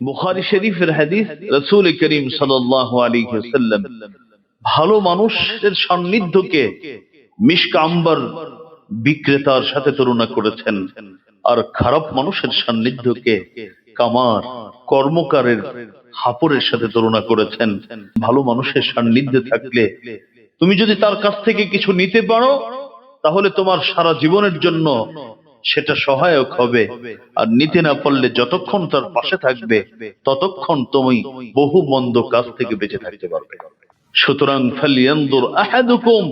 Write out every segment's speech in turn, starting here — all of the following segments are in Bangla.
বুখারী শরীফের হাদিস, রাসূল করিম সাল্লাল্লাহু আলাইহি ওয়াসাল্লাম ভালো মানুষের সান্নিধ্যকে মিশক আম্বার বিক্রেতার সাথে তুলনা করেছেন, আর খারাপ মানুষের সান্নিধ্যকে কামার কর্মকারের হাপড়ের সাথে তুলনা করেছেন। ভালো মানুষের সান্নিধ্যে থাকলে তুমি যদি তার কাছ থেকে কিছু নিতে পারো, তাহলে তোমার সারা জীবনের জন্য সেটা সহায়ক হবে। আর নিতে না পারলে যতক্ষণ তার পাশে থাকবে ততক্ষণ তুমি বহু মন্দ কাজ থেকে বেঁচে থাকতে পারবে। সুতরাং ফালইয়ানজুর আহাদুকুম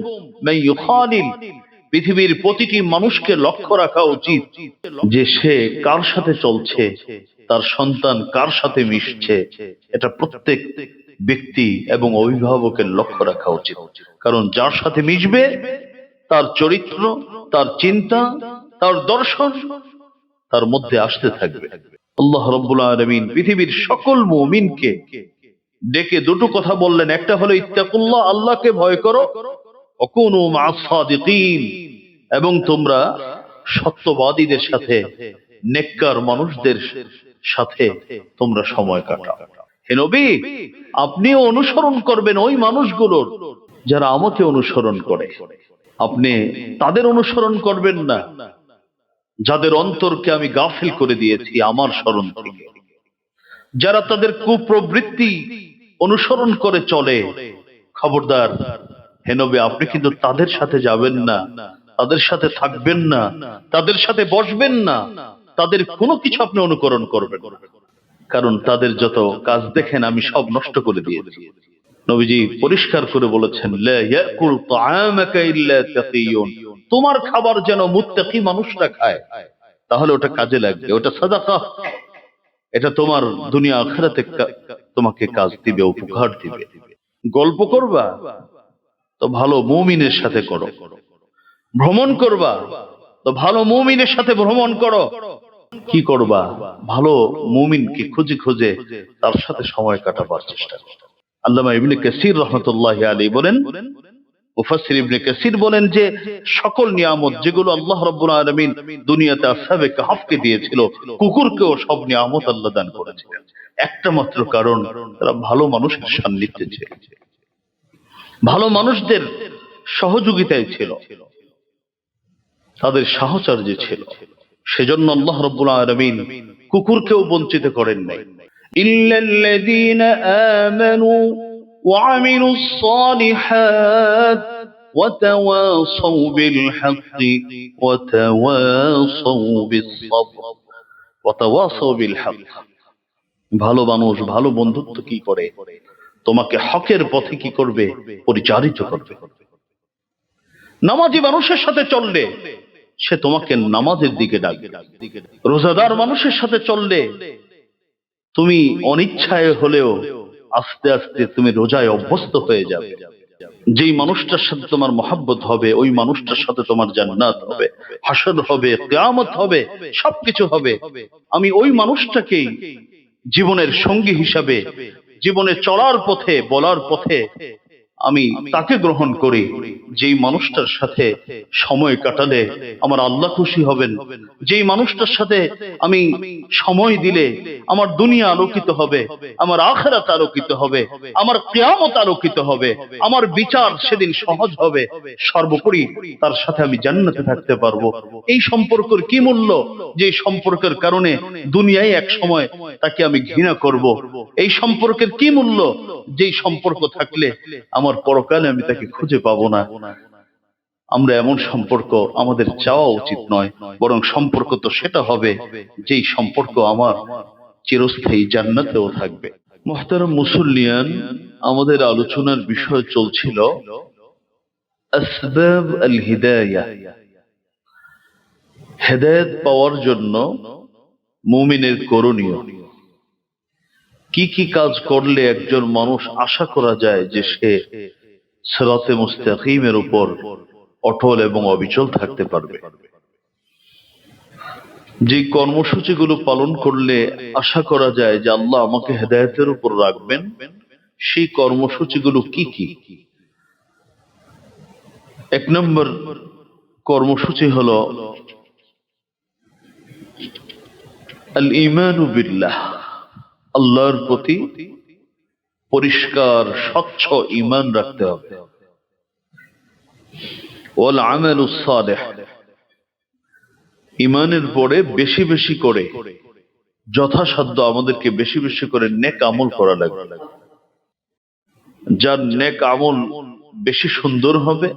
মান ইউখালিল, পৃথিবীর প্রতিটি মানুষকে লক্ষ্য রাখা উচিত যে সে কার সাথে চলছে, তার সন্তান কার সাথে মিশছে। এটা প্রত্যেক ব্যক্তি এবং অভিভাবকের লক্ষ্য রাখা উচিত, কারণ যার সাথে মিশবে তার চরিত্র, তার চিন্তা, তার দর্শন তার মধ্যে আসতে থাকবে। আল্লাহ রাব্বুল আলামিন পৃথিবীর সকল মুমিনকে ডেকে দুটো কথা বললেন। একটা হলো ইত্তাকুল্লাহ, আল্লাহকে ভয় করো, ওয়াকুনু মা'আস সাদিকিন, এবং তোমরা সত্যবাদীদের সাথে, নেককার মানুষদের সাথে তোমরা সময় কাটাও। হে নবী, আপনিও অনুসরণ করবেন ওই মানুষগুলোর যারা আমাকে অনুসরণ করে। আপনি তাদের অনুসরণ করবেন না যাদের অন্তরকে আমি গাফিল করে দিয়েছি আমার স্মরণ থেকে, যারা তাদের কুপ্রবৃত্তি অনুসরণ করে চলে। খবরদার হে নবী, আপনি কিন্তু তাদের সাথে যাবেন না, তাদের সাথে থাকবেন না, তাদের সাথে বসবেন না, তাদের কোনো কিছু আপনি অনুকরণ করবেন না, কারণ তাদের যত কাজ দেখেন আমি সব নষ্ট করে দিয়েছি। নবীজি পরিষ্কার করে বলেছেন, লা ইয়াকুল তাআমাকা ইল্লা তাকিয়ুন, তোমার খাবার যেন মুত্তাকি মানুষরা খায়, তাহলে ওটা কাজে লাগবে, ওটা সাদাকা, এটা তোমার দুনিয়া আখিরাতে তোমাকে কাজ দিবে, উপকার দিবে। গল্প করবা তো ভালো মুমিনের সাথে করো, ভ্রমণ করবা তো ভালো মুমিনের সাথে ভ্রমণ করো। কি করবা? ভালো মুমিনকে খুঁজে খুঁজে তার সাথে সময় কাটাবার চেষ্টা করো। আল্লামা ইবনে কাসির রাহমাতুল্লাহি আলাইহি বলেন, মুফাসসির ইবনে কাসির বলেন যে সকল নিয়ামত যেগুলো আল্লাহ রাব্বুল আলামিন দুনিয়াতে আসহাবে কাহফকে দিয়েছিল, কুকুরকেও সব নিয়ামত আল্লাহ দান করেছিলেন, একটা মাত্র কারণ তারা ভালো মানুষের সান্নিধ্যে ছিল, ভালো মানুষদের সহযোগিতায় ছিল, তাদের সাহচর্যে ছিল। সেজন্য আল্লাহ রাব্বুল আলামিন কুকুরকেও বঞ্চিত করেন নাই। ইল্লাল্লাযীনা আমানু ওয়া আমিলুস সালিহাত ওয়া তাওয়াসাউ বিল হাক্কি ওয়া তাওয়াসাউ বিস সাবর ওয়া তাওয়াসাউ বিল হক। ভালো মানুষ, ভালো বন্ধুত্ব কি করে? তোমাকে হকের পথে কি করবে? পরিচালিত করবে। নামাজি মানুষের সাথে চললে সে তোমাকে নামাজের দিকে ডাকবে। রোজাদার মানুষের সাথে চললে তুমি অনিচ্ছায় হলেও আস্তে আস্তে তুমি রোজায় অভ্যস্ত হয়ে যাবে। যেই মানুষটার সাথে তোমার মহব্বত হবে, ওই মানুষটার সাথে তোমার জান্নাত হবে, হাসর হবে, কিয়ামত হবে, সবকিছু হবে। আমি ওই মানুষটাকেই জীবনের সঙ্গী হিসাবে, জীবনে চলার পথে, বলার পথে আমি তাকে গ্রহণ করি যেই মানুষটার সাথে সময় কাটালে আমার আল্লাহ খুশি হবেন, যেই মানুষটার সাথে আমি সময় দিলে আমার দুনিয়া আলোকিত হবে, আমার আখিরাত আলোকিত হবে, আমার কিয়ামত আলোকিত হবে, আমার বিচার সেদিন সহজ হবে, সর্বোপরি তার সাথে আমি জান্নাতে থাকতে পারবো। এই সম্পর্কের কি মূল্য যে সম্পর্কের কারণে দুনিয়ায় এক সময় তাকে আমি ঘৃণা করব? এই সম্পর্কের কি মূল্য যেই সম্পর্ক থাকলে আমার পরকালে আমি তাকে খুঁজে পাবো না? আমরা এমন সম্পর্ক আমাদের চাওয়া উচিত নয়, বরং সম্পর্ক তো সেটা হবে যেই সম্পর্ক আমার চিরস্থায়ী জান্নাতেও থাকবে। মুহতারাম মুসল্লিয়ান, আমাদের আলোচনার বিষয় চলছিল আসবাব আল হিদায়াহ, হেদায়েত পাওয়ার জন্য মুমিনের করণীয়। কি কি কাজ করলে একজন মানুষ আশা করা যায় যে সে সিরাতে মুস্তাকিমের উপর অটল এবং অবিচল থাকতে পারবে? যে কর্মসূচিগুলো পালন করলে আশা করা যায় যে আল্লাহ আমাকে হেদায়েতের উপর রাখবেন, সেই কর্মসূচিগুলো কি কি? এক নম্বর কর্মসূচি হলো আল ঈমানু বিল্লাহ, আল্লাহর প্রতি পরিষ্কার স্বচ্ছ ঈমান রাখতে হবে। ওয়াল আমালুস সালিহ, ঈমানের পরে বেশি বেশি করে যথাসাধ্য আমাদেরকে বেশি বেশি করে নেক আমল করা লাগবে। যার নেক আমল বেশি সুন্দর হবে,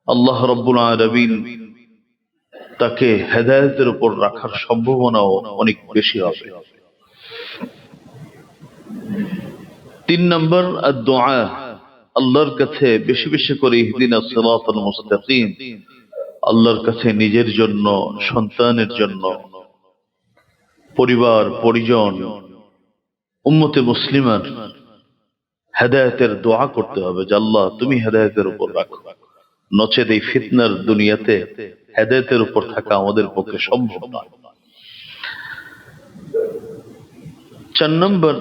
আল্লাহ রাব্বুল আলামিন তাকে হেদায়েতের উপর রাখার সম্ভাবনাও অনেক বেশি হবে। 3 নম্বর আদ-দুআ, আল্লাহর কাছে বেশি বেশি করে ইহদিনাস সিরাতাল মুস্তাকিম, আল্লাহর কাছে নিজের জন্য, সন্তানের জন্য, পরিবার পরিজন, উম্মতে মুসলিমার হেদায়েতের দোয়া করতে হবে যে আল্লাহ তুমি হেদায়েতের উপর রাখো, নচেত এই ফিতনার দুনিয়াতে হেদায়েতের উপর থাকা আমাদের পক্ষে সম্ভব নয়। 4 নম্বর,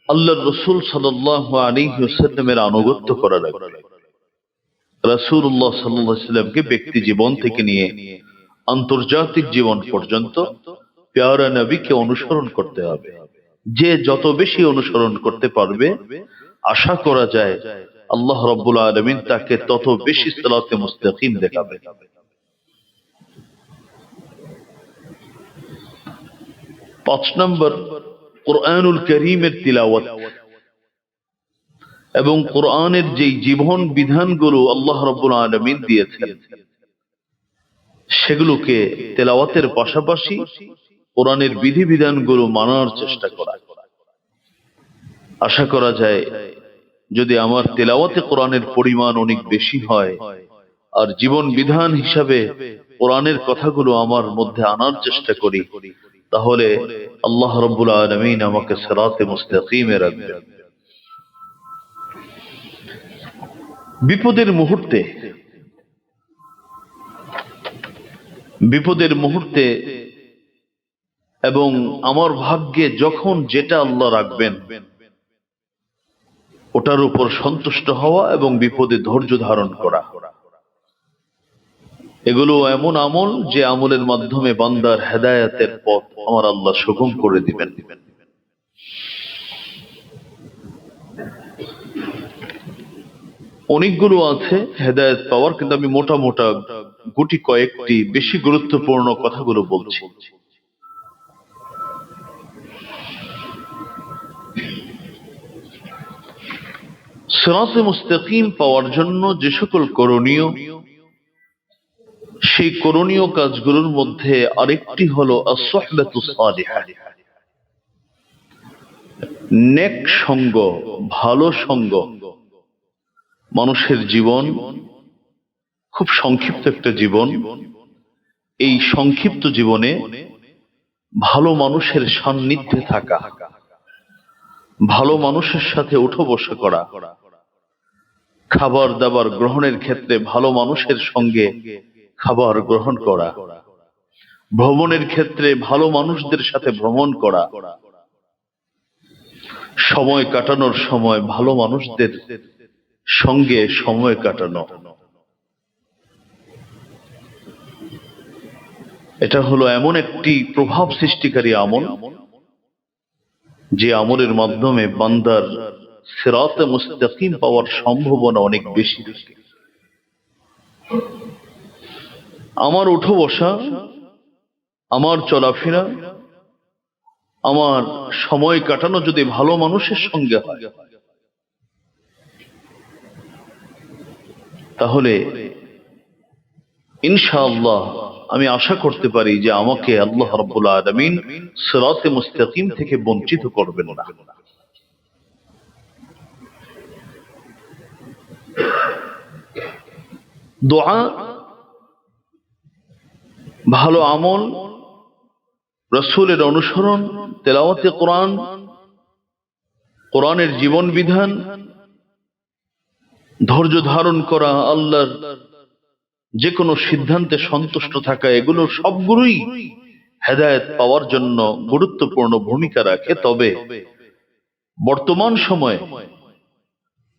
আল্লাহর রাসূল সাল্লাল্লাহু আলাইহি ওয়াসাল্লামের আনুগত্য করা লাগবে। রাসূলুল্লাহ সাল্লাল্লাহু আলাইহি ওয়াসাল্লামকে ব্যক্তি জীবন থেকে নিয়ে আন্তর্জাতিক জীবন পর্যন্ত প্যারা নবীকে অনুসরণ করতে হবে। যে যত বেশি অনুসরণ করতে পারবে, আশা করা যায় আল্লাহ রাব্বুল আলামিন তাকে তত বেশি সিরাতে মুস্তাকিম দেখাবে। 5 নম্বর, কুরআনুল কারীমের তিলাওয়াত এবং কোরআনের যেই জীবন বিধানগুলো আল্লাহ রাব্বুল আলামিন দিয়েছেন সেগুলোকে তেলাওয়াতের পাশাপাশি কোরআনের বিধিবিধানগুলো মানার চেষ্টা করা। আশা করা যায় যদি আমার তেলাওয়াতে কোরআনের পরিমাণ অনেক বেশি হয় আর জীবন বিধান হিসাবে কোরআনের কথাগুলো আমার মধ্যে আনার চেষ্টা করি, তাহলে আল্লাহ রাব্বুল আলামিন আমাকে সিরাতে মুস্তাকিমে রাখবেন। বিপদের মুহূর্তে এবং আমার ভাগ্যে যখন যেটা আল্লাহ রাখবেন ওটার উপর সন্তুষ্ট হওয়া এবং বিপদে ধৈর্য ধারণ করা, এগুলো এমন আমল যে আমলের মাধ্যমে বান্দার হেদায়েতের পথ আমার আল্লাহ সুগম করে দিবেন। অনেকগুলো আছে হেদায়েত পাওয়ার, কিন্তু আমি মোটা মোটা গুটি কয়েকটি বেশি গুরুত্বপূর্ণ কথাগুলো বলছি। সিরাতে মুস্তাকিম পাওয়ার জন্য যে সকল করণীয়, সেই করণীয় কাজগুলোর মধ্যে আরেকটি হলো আস-সুহবাতুস সালিহা, নেক সঙ্গ, ভালো সঙ্গ। মানুষের জীবন খুব সংক্ষিপ্ত একটা জীবন, এই সংক্ষিপ্ত জীবনে ভালো মানুষের সান্নিধ্যে থাকা, ভালো মানুষের সাথে উঠো বসা করা, খাবার দাবার গ্রহণের ক্ষেত্রে ভালো মানুষের সঙ্গে খাবার গ্রহণ করা, ভ্রমণের ক্ষেত্রে ভালো মানুষদের সাথে ভ্রমণ করা, সময় কাটানোর সময় ভালো মানুষদের সঙ্গে সময় কাটানো, এটা হলো এমন একটি প্রভাব সৃষ্টিকারী আমল যে আমলের মাধ্যমে বান্দার সিরাতে মুস্তাকিম পাওয়ার সম্ভাবনা অনেক বেশি। আমার উঠো বসা, আমার চলাফেরা, আমার সময় কাটানো যদি ভালো মানুষের সঙ্গে হয়, তাহলে ইনশাআল্লাহ আমি আশা করতে পারি যে আমাকে আল্লাহ রাব্বুল আলামিন সিরাতে মুস্তাকিম থেকে বঞ্চিত করবেন না। দোয়া, ভালো আমল, রাসূলের অনুসরণ, তেলাওয়াতে কোরআন, কোরআনের জীবন বিধান, ধৈর্য ধারণ করা, আল্লাহর যে কোনো সিদ্ধান্তে সন্তুষ্ট থাকা, এগুলো সবগুলোই হেদায়েত পাওয়ার জন্য গুরুত্বপূর্ণ ভূমিকা রাখে। তবে বর্তমান সময়ে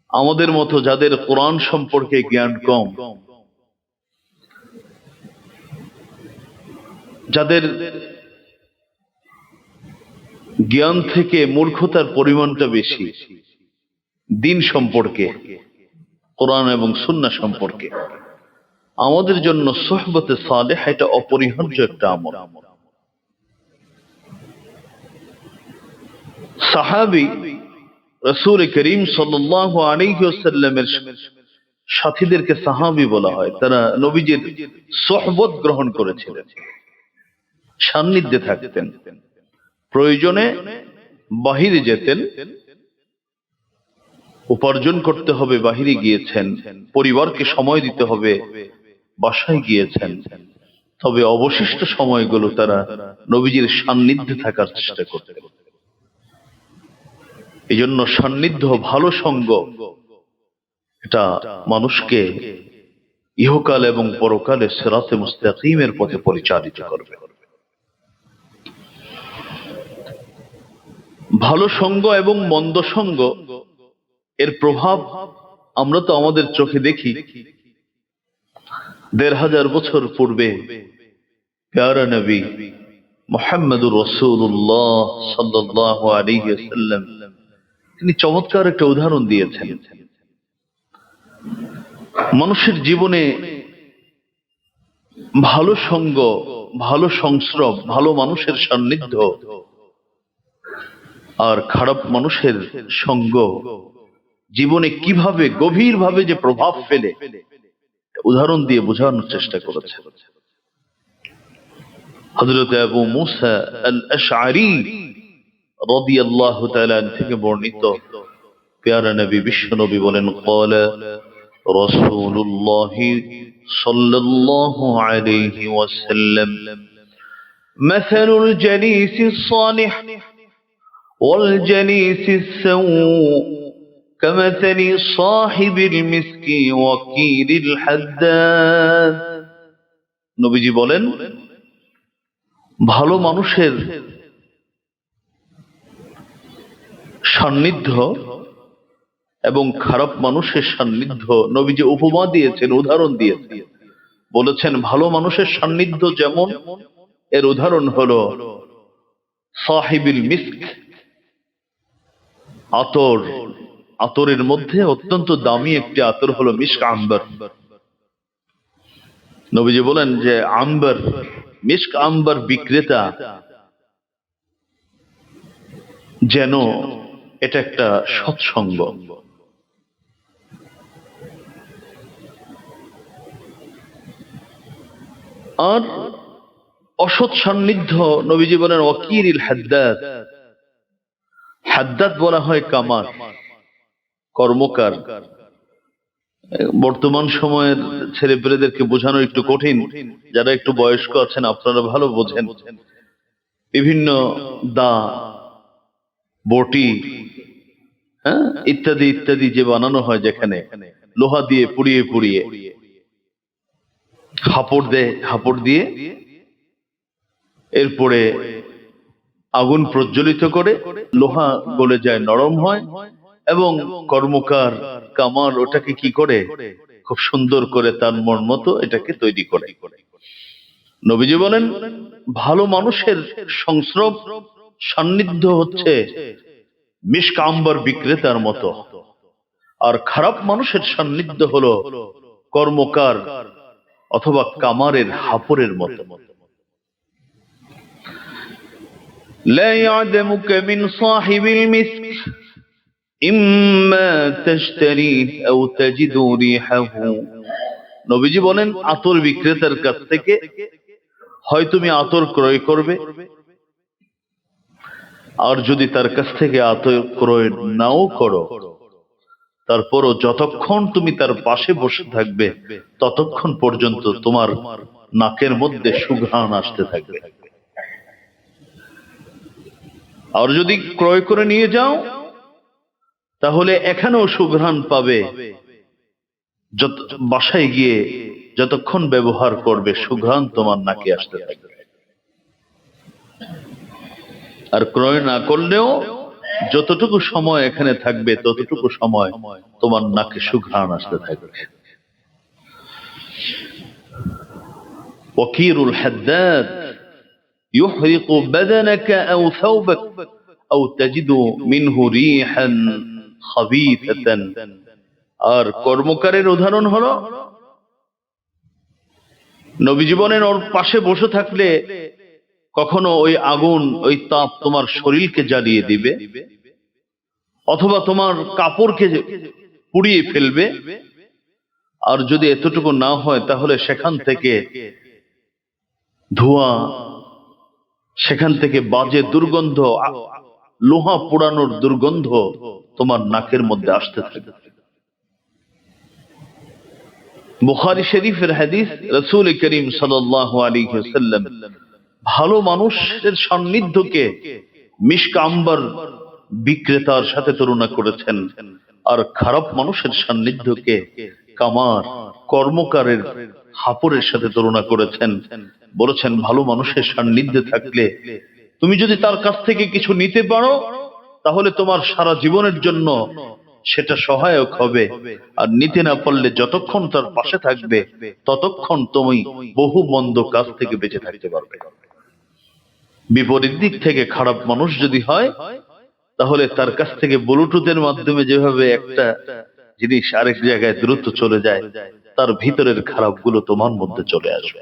আমাদের মতো যাদের কোরআন সম্পর্কে জ্ঞান কম, যাদের জ্ঞান থেকে মূর্খতার পরিমাণটা বেশি দিন সম্পর্কে, কোরআন এবং সুন্নাহ সম্পর্কে। আমাদের জন্য সুহবতে সালেহ এটা অপরিহার্য একটা আমল। সাহাবী রাসূল করিম সাল্লাল্লাহু আলাইহি ওয়াসাল্লামের সাথীদেরকে সাহাবী বলা হয়। তারা নবীজির সুহবত গ্রহণ করেছিলেন, সান্নিধ্যে থাকতেন, প্রয়োজনে বাহিরে যেতেন, উপার্জন করতে হবে বাহিরে গিয়েছেন, পরিবারকে সময় দিতে হবে বাসায় গিয়েছেন, তবে অবশিষ্ট সময়গুলো তারা নবীজির সান্নিধ্যে থাকার চেষ্টা করতেন। এই জন্য সান্নিধ্য, ভালো সঙ্গ, এটা মানুষকে ইহকাল এবং পরকালে সিরাতে মুস্তাকিমের পথে পরিচালিত করবে। ভালো সঙ্গ এবং মন্দ সঙ্গ এর প্রভাব আমরা তো আমাদের চোখে দেখি। ১৫০০ বছর পূর্বে প্যারা নবী মুহাম্মদুর রাসূলুল্লাহ সাল্লাল্লাহু আলাইহি ওয়াসাল্লাম তিনি চমৎকার একটা উদাহরণ দিয়েছেন। মানুষের জীবনে ভালো সঙ্গ, ভালো সংস্রব, ভালো মানুষের সান্নিধ্য আর খারাপ মানুষের সঙ্গ জীবনে কিভাবে গভীরভাবে যে প্রভাব ফেলে উদাহরণ দিয়ে বোঝানোর চেষ্টা করেছে। হযরত আবু মুসা আল-আশআরী রাদিয়াল্লাহু তাআলা থেকে বর্ণিত, প্যারা নবী বিশ্ব নবী বলেন, ক্বালা রাসূলুল্লাহ সাল্লাল্লাহু আলাইহি ওয়াসাল্লাম মাসালুল জালিসিস সালিহ ওয়াল জালিসিস সাউ কামাসালি সাহিবিল মিসকি ওয়াকিলিল হাদ্দাদ। নবীজি বলেন, ভালো মানুষের সান্নিধ্য এবং খারাপ মানুষের সান্নিধ্য নবীজি উপমা দিয়েছেন, উদাহরণ দিয়েছেন। বলেছেন ভালো মানুষের সান্নিধ্য যেমন, এর উদাহরণ হলো সাহিবিল মিস্ক, আতর। আতরের মধ্যে অত্যন্ত দামি একটি আতর হলো মিস্ক আম্বার। নবীজি বলেন যে আম্বার, মিস্ক আম্বার বিক্রেতা যেন এটা একটা সৎসঙ্গ। আর অসৎ সান্নিধ্য নবীজি বলেন ওয়াকিলিল হাদ্দাদ। হাদ্দাদ বলা হয় কামার, কর্মকার। বর্তমান সময়ের ছেলেপেলেদেরকে বোঝানো একটু কঠিন, যারা একটু বয়স্ক আছেন আপনারা ভালো বোঝেন। বিভিন্ন দা, বটি, ইত্যাদি ইত্যাদি যে বানানো হয়, যেখানে লোহা দিয়ে পুড়িয়ে পুড়িয়ে হাপড় দিয়ে এরপরে আগুন প্রজ্বলিত করে লোহা গলে যায়, নরম হয়, এবং কর্মকার কামার ওটাকে কি করে খুব সুন্দর করে তার মন মতো এটাকে তৈরি করে। নবীজি বলেন ভালো মানুষের সংস্রব, সান্নিধ্য হচ্ছে মিস্ক আম্বার বিক্রেতার মতো, আর খারাপ মানুষের সান্নিধ্য হলো কর্মকার অথবা কামারের হাপড়ের মতো। لا يعدمك من صاحب المسك إما تشتريه أو تجد ريحه। নবীজি বলেন আতর বিক্রেতার কাছ থেকে হয় তুমি আতর ক্রয় করবে, আর যদি তার কাছ থেকে আতর ক্রয় নাও করো, তারপরও যতক্ষণ তুমি তার পাশে বসে থাকবে ততক্ষণ পর্যন্ত তোমার নাকের মধ্যে সুঘ্রাণ আসতে থাকবে। আর যদি ক্রয় করে নিয়ে যাও তাহলে এখানেও সুঘ্রাণ পাবে, বাসায় গিয়ে যতক্ষণ ব্যবহার করবে সুঘ্রাণ তোমার নাকে আসতে থাকবে। আর ক্রয় না করলেও যতটুকু সময় এখানে থাকবে ততটুকু সময় তোমার নাকে সুঘ্রাণ আসতে থাকবে। ওয়াকিরুল হাদ্দাদ ইউহরিকু বাদানাকা আও সাওবাক আও তাজিদু মিনহু রিহান খাবিসাতান। আর কর্মকারের উদাহরণ হলো নবী জীবনের ওর পাশে বসে থাকলে কখনো ওই আগুন, ওই তাপ তোমার শরীরকে জ্বালিয়ে দিবে, অথবা তোমার কাপড়কে পুড়িয়ে ফেলবে। আর যদি এতটুকু না হয় তাহলে সেখান থেকে ধোঁয়া, সেখান থেকে বাজে দুর্গন্ধ, লোহা পোড়ানোর দুর্গন্ধ তোমার নাকের মধ্যে আসতে থাকে। বুখারী শরীফের হাদিস, রাসূল করিম সাল্লাল্লাহু আলাইহি ওয়াসাল্লাম ভালো মানুষের সান্নিধ্যকে মিশক আম্বার বিক্রেতার সাথে তুলনা করেছেন, আর খারাপ মানুষের সান্নিধ্যকে কামার কর্মকারের হাপড়ের সাথে তুলনা করেছেন। বলেছেন ভালো মানুষের সান্নিধ্যে থাকলে তুমি যদি তার কাছ থেকে কিছু নিতে পারো তাহলে তোমার সারা জীবনের জন্য সেটা সহায়ক হবে, আর নিতে না পারলে যতক্ষণ তার পাশে থাকবে ততক্ষণ তুমি বহু মন্দ কাজ থেকে বেঁচে থাকতে পারবে। বিপরীত দিক থেকে খারাপ মানুষ যদি হয় তাহলে তার কাছ থেকে ব্লুটুথের মাধ্যমে যেভাবে একটা জিনিস আরেক জায়গায় দ্রুত চলে যায়, তার ভিতরের খারাপগুলো তোমার মধ্যে চলে আসবে।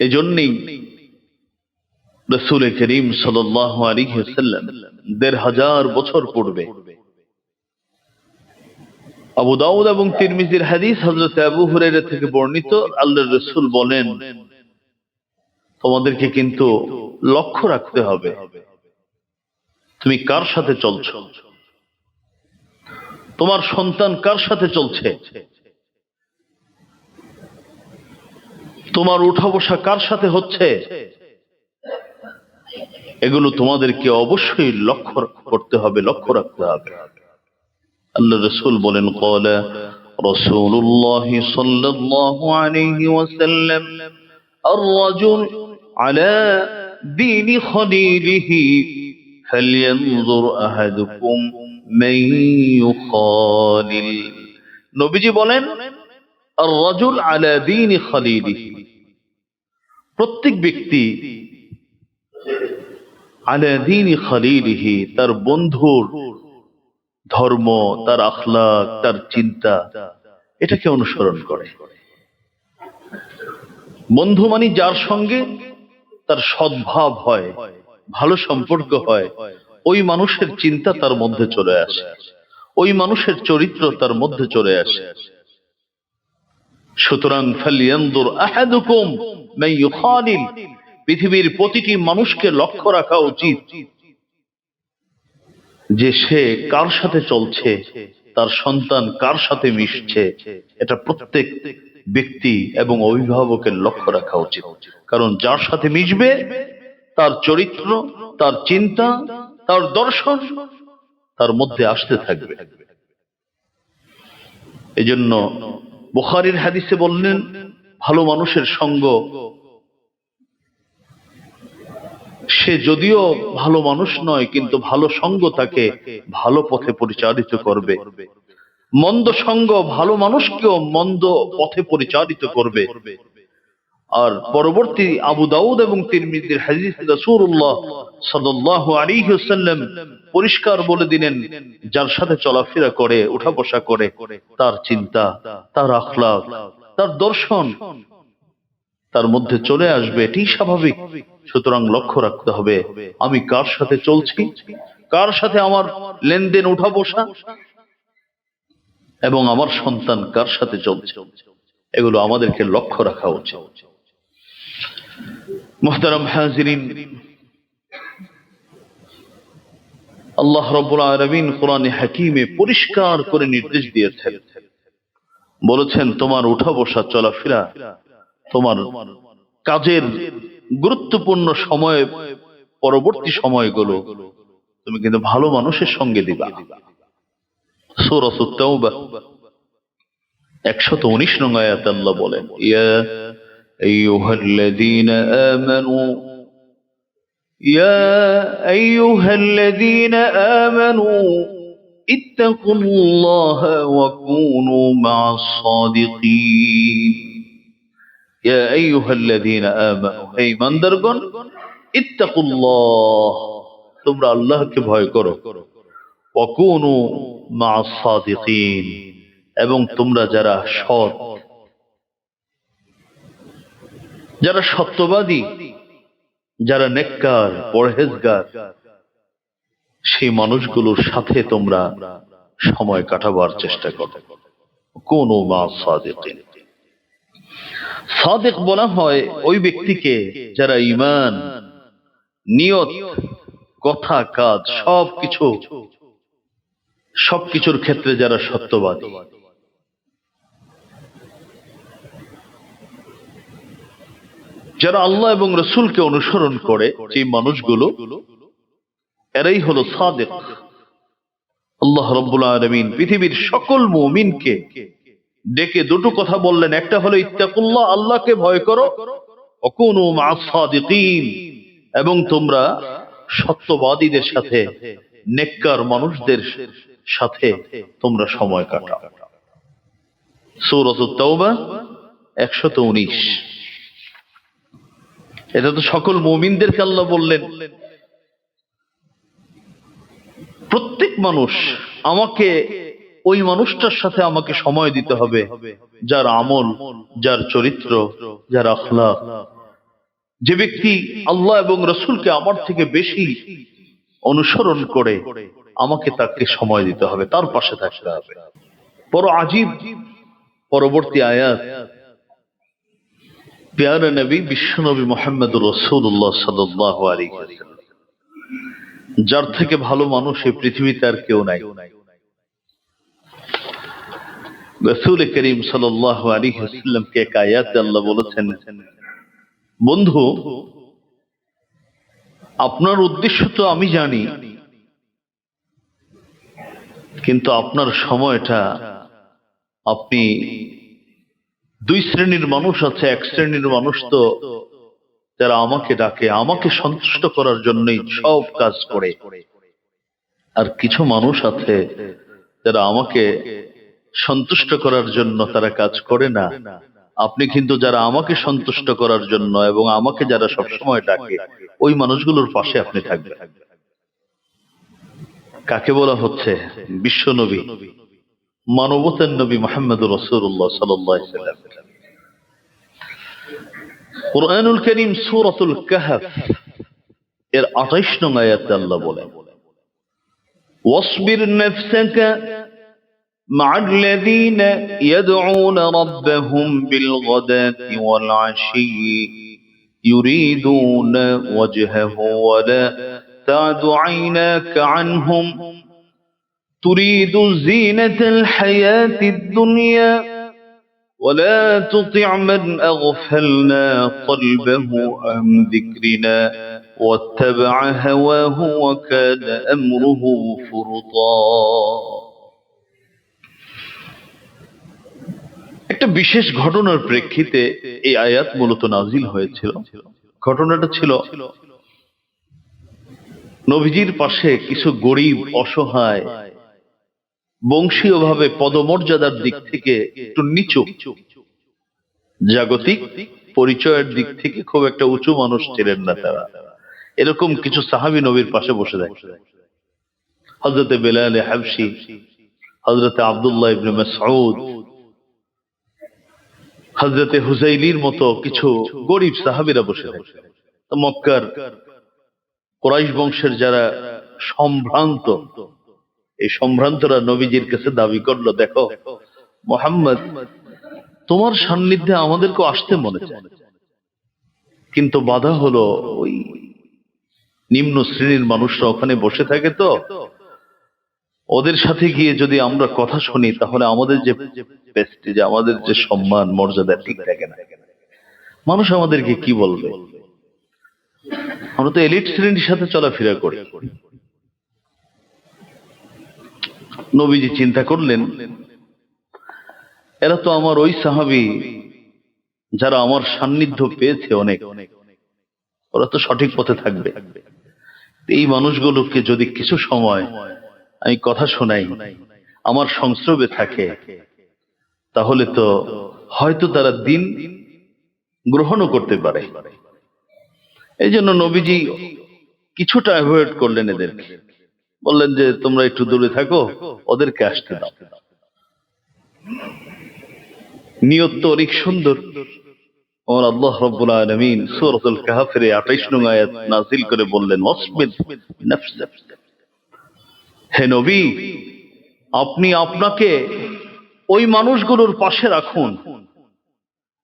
এই জন্যই রাসূল করিম সাল্লাল্লাহু আলাইহি ওয়াসাল্লাম ১৫০০ বছর পূর্বে আবু দাউদ এবং তিরমিজির হাদিস, হযরত আবু হুরায়রা থেকে বর্ণিত, আল্লাহর রাসূল বলেন তোমাদেরকে কিন্তু লক্ষ্য রাখতে হবে তুমি কার সাথে চলছো, তোমার সন্তান কার সাথে চলছে, তোমার উঠা বসা কার সাথে হচ্ছে, এগুলো তোমাদেরকে অবশ্যই লক্ষ্য করতে হবে, লক্ষ্য রাখতে হবে। আল্লাহ রাসূল বলেন ক্বালা রাসূলুল্লাহ সাল্লাল্লাহু আলাইহি ওয়াসাল্লাম আর-রাজুল আলা দীনি খলীলিহি ফালইয়ানজুর আহাদুকুম মান ইউখালিল। নবীজি বলেন আর-রাজুল আলা দীনি খলীলিহি, প্রত্যেক ব্যক্তি আলা দীনি খলীলিহি, তার বন্ধুর ধর্ম, তার আখলাক, তার চিন্তা, এটাকে অনুসরণ করে। বন্ধু মানে যার সঙ্গে তার সদ্ভাব হয়, ভালো সম্পর্ক হয়, ওই মানুষের চিন্তা তার মধ্যে চলে আসে, ওই মানুষের চরিত্র তার মধ্যে চলে আসে। সুতরাং ফালইয়ানজুর আহাদুকুম মান ইউখালিল, পৃথিবীর প্রতিটি মানুষকে লক্ষ্য রাখা উচিত যে সে কার সাথে চলছে, তার সন্তান কার সাথে মিশছে, এটা প্রত্যেক ব্যক্তি এবং অভিভাবকের লক্ষ্য রাখা উচিত। কারণ যার সাথে মিশবে তার চরিত্র, তার চিন্তা, তার দর্শন তার মধ্যে আসতে থাকবে। এজন্য বুখারীর হাদিসে বললেন ভালো মানুষের সঙ্গ, সে যদিও ভালো মানুষ নয় কিন্তু ভালো সঙ্গ তাকে ভালো পথে পরিচালিত করবে, মন্দ সঙ্গ ভালো মানুষকেও মন্দ পথে পরিচালিত করবে। আর পরবর্তী আবু দাউদ এবং তিরমিজির হাদিস, রাসূলুল্লাহ সাল্লাল্লাহু আলাইহি ওয়াসাল্লাম পরিষ্কার বলে দিলেন যার সাথে চলাফেরা করে, উঠা বসা করে, তার চিন্তা, তার আখলাক, তার দর্শন তার মধ্যে চলে আসবে, এটি স্বাভাবিক। সুতরাং লক্ষ্য রাখতে হবে আমি কার সাথে চলছি, কার সাথে আমার লেনদেন, উঠা বসা, এবং আমার সন্তান কার সাথে চলছে, এগুলো আমাদেরকে লক্ষ্য রাখা উচিত। মুহতারাম হাজিরিন, আল্লাহ রাব্বুল আলামিন কোরআনে হাকিমে পরিষ্কার করে নির্দেশ দিয়েছেন, বলেছেন তোমার উঠা বসা, চলাফেরা, তোমার কাজের গুরুত্বপূর্ণ সময়, পরবর্তী সময়গুলো তুমি কিন্তু ভালো মানুষের সঙ্গে দিবা। সূরা আত-তাওবা 119 নং আয়াতে আল্লাহ বলেন ইয়া আইয়ুহাল্লাযীনা আমানু ইত্তাকুল্লাহা ওয়া কুনু মা'আস সাদিকিন। ইয়া আইয়ুহাল্লাযীনা আমানু, হে ঈমানদারগণ, ইত্তাকুল্লাহ, তোমরা আল্লাহকে ভয় করো, ওয়া কুনু মা'আস সাদিকিন, এবং তোমরা যারা সৎ, যারা সত্যবাদী, যারা নেককার পরহেজগার, সেই মানুষগুলোর সাথে তোমরা সময় কাটাবার চেষ্টা করো। কুনু মা'আস সাদিকিন। সাদিক বলা হয় ওই ব্যক্তিকে যারা ঈমান, নিয়ত, কথা, কাজ সবকিছুর ক্ষেত্রে যারা সত্যবাদী। যারা আল্লাহ এবং রাসূলকে অনুসরণ করে, যে মানুষগুলো, এরাই হলো সাদিক। আল্লাহ রাব্বুল আলামিন পৃথিবীর সকল মুমিনকে ডেকে দুটো কথা বললেন। একটা হলো ইত্তাকুল্লাহ, আল্লাহকে ভয় করো, ওয়া কুনু মা'আস সাদিকিন, এবং তোমরা সত্যবাদীদের সাথে, নেককার মানুষদের সাথে তোমরা সময় কাটাও। সূরাতুত তাওবা 119। এটা তো সকল মুমিনদেরকে আল্লাহ বললেন। প্রত্যেক মানুষ আমাকে, ওই মানুষটার সাথে আমাকে সময় দিতে হবে যার আমল, যার চরিত্র, যার আখলাক, যে ব্যক্তি আল্লাহ এবং রাসূলকে আমার থেকে বেশি অনুসরণ করে, আমাকে তাকে সময় দিতে হবে, তার পাশে থাকতে হবে। বড় আজীব পরবর্তী আয়াত। প্যারা নবী বিশ্বনবী মুহাম্মদুর রাসূলুল্লাহ সাল্লাল্লাহু আলাইহি ওয়াসাল্লাম, যার থেকে ভালো মানুষ এই পৃথিবীতে আর কেউ নাই। রাসূল করিম সাল্লাল্লাহু আলাইহি ওয়াসাল্লামকে এক আয়াতে আল্লাহ বলেছেন, বন্ধু, আপনার উদ্দেশ্য তো আমি জানি, কিন্তু আপনার সময়টা, আপনি দুই শ্রেণীর মানুষ আছে। এক শ্রেণীর মানুষ তো যারা আমাকে ডাকে, আমাকে সন্তুষ্ট করার জন্যই সব কাজ করে, আর কিছু মানুষ আছে যারা আমাকে সন্তুষ্ট করার জন্য তারা কাজ করে না। আপনি কিন্তু যারা আমাকে সন্তুষ্ট করার জন্য এবং আমাকে যারা সবসময় ডাকে, ওই মানুষগুলোর পাশে আপনি থাকবেন। কাকে বলা হচ্ছে? বিশ্ব নবী, মানবতার নবী মুহাম্মদুর রাসূলুল্লাহ সাল্লাল্লাহু আলাইহি ওয়াসাল্লাম। কুরআনুল কারীম সূরাতুল কাহফ এর 28 নং আয়াতে আল্লাহ বলেন, ওয়াসবির নাফসাকা মা'আল লাযীনা ইয়াদউনা রাব্বাহুম বিল গাদাতি ওয়াল আশি ইউরিদুনা ওয়াজহাহু ওয়া লা তা'দু আইনাকা আনহুম তুরিদু যিনাতাল হায়াতিদ দুনিয়া ولا تطع من أغفلنا قلبه عن ذكرنا واتبع هواه وكان أمره فرطا। একটা বিশেষ ঘটনার প্রেক্ষিতে এই আয়াত মূলত নাজিল হয়েছিল। ঘটনাটা ছিল, নবীজির পাশে কিছু গরিব, অসহায়, বংশীয়ভাবে পদমর্যাদার দিক থেকে একটু নিচু, জাগতিক পরিচয়ের দিক থেকে খুব একটা উঁচু মানুষ ছিলেন না তারা। এরকম কিছু সাহাবী নবীর পাশে বসে থাকে। হযরতে বেলাল হাবশী, হযরতে আব্দুল্লাহ ইবনে মাসউদ, হযরতে হুযাইলির মতো কিছু গরিব সাহাবীরা বসে থাকে। মক্কার কুরাইশ বংশের যারা সম্ভ্রান্ত, এই সম্ভ্রান্তরা নবীজির কাছে দাবি করলো, দেখো মুহাম্মদ, তোমার সান্নিধ্যে আমাদেরকে আসতে মনে চায়, কিন্তু বাধা হলো ওই নিম্ন শ্রেণীর মানুষরা ওখানে বসে থাকে, তো ওদের সাথে গিয়ে যদি আমরা কথা শুনি তাহলে আমাদের যে প্রেস্টিজ, আমাদের যে সম্মান মর্যাদা ঠিক থাকে না। মানুষ আমাদেরকে কি বলবে? আমরা তো এলিট শ্রেণীর সাথে চলাফেরা করি। নবীজি চিন্তা করলেন, এরা তো আমার ওই সাহাবী যারা আমার সান্নিধ্য পেয়েছে অনেক, ওরা তো সঠিক পথে থাকবে। এই মানুষগুলোকে যদি কিছু সময় আমি কথা শোনাই, আমার সংস্রবে থাকে, তাহলে তো হয়তো তারা দিন গ্রহণও করতে পারে। এই জন্য নবীজি কিছুটা অ্যাভয়েড করলেন এদেরকে, বললেন যে তোমরা একটু দূরে থাকো, ওদেরকে আসতে দাও। নিয়ত তো অনেক সুন্দর। আমার আল্লাহ রাব্বুল আলামিন সূরাতুল কাহফের 28 নং আয়াত নাযিল করে বললেন, ওয়াসবির নাফসাক, হে নবী আপনি আপনাকে ওই মানুষগুলোর পাশে রাখুন,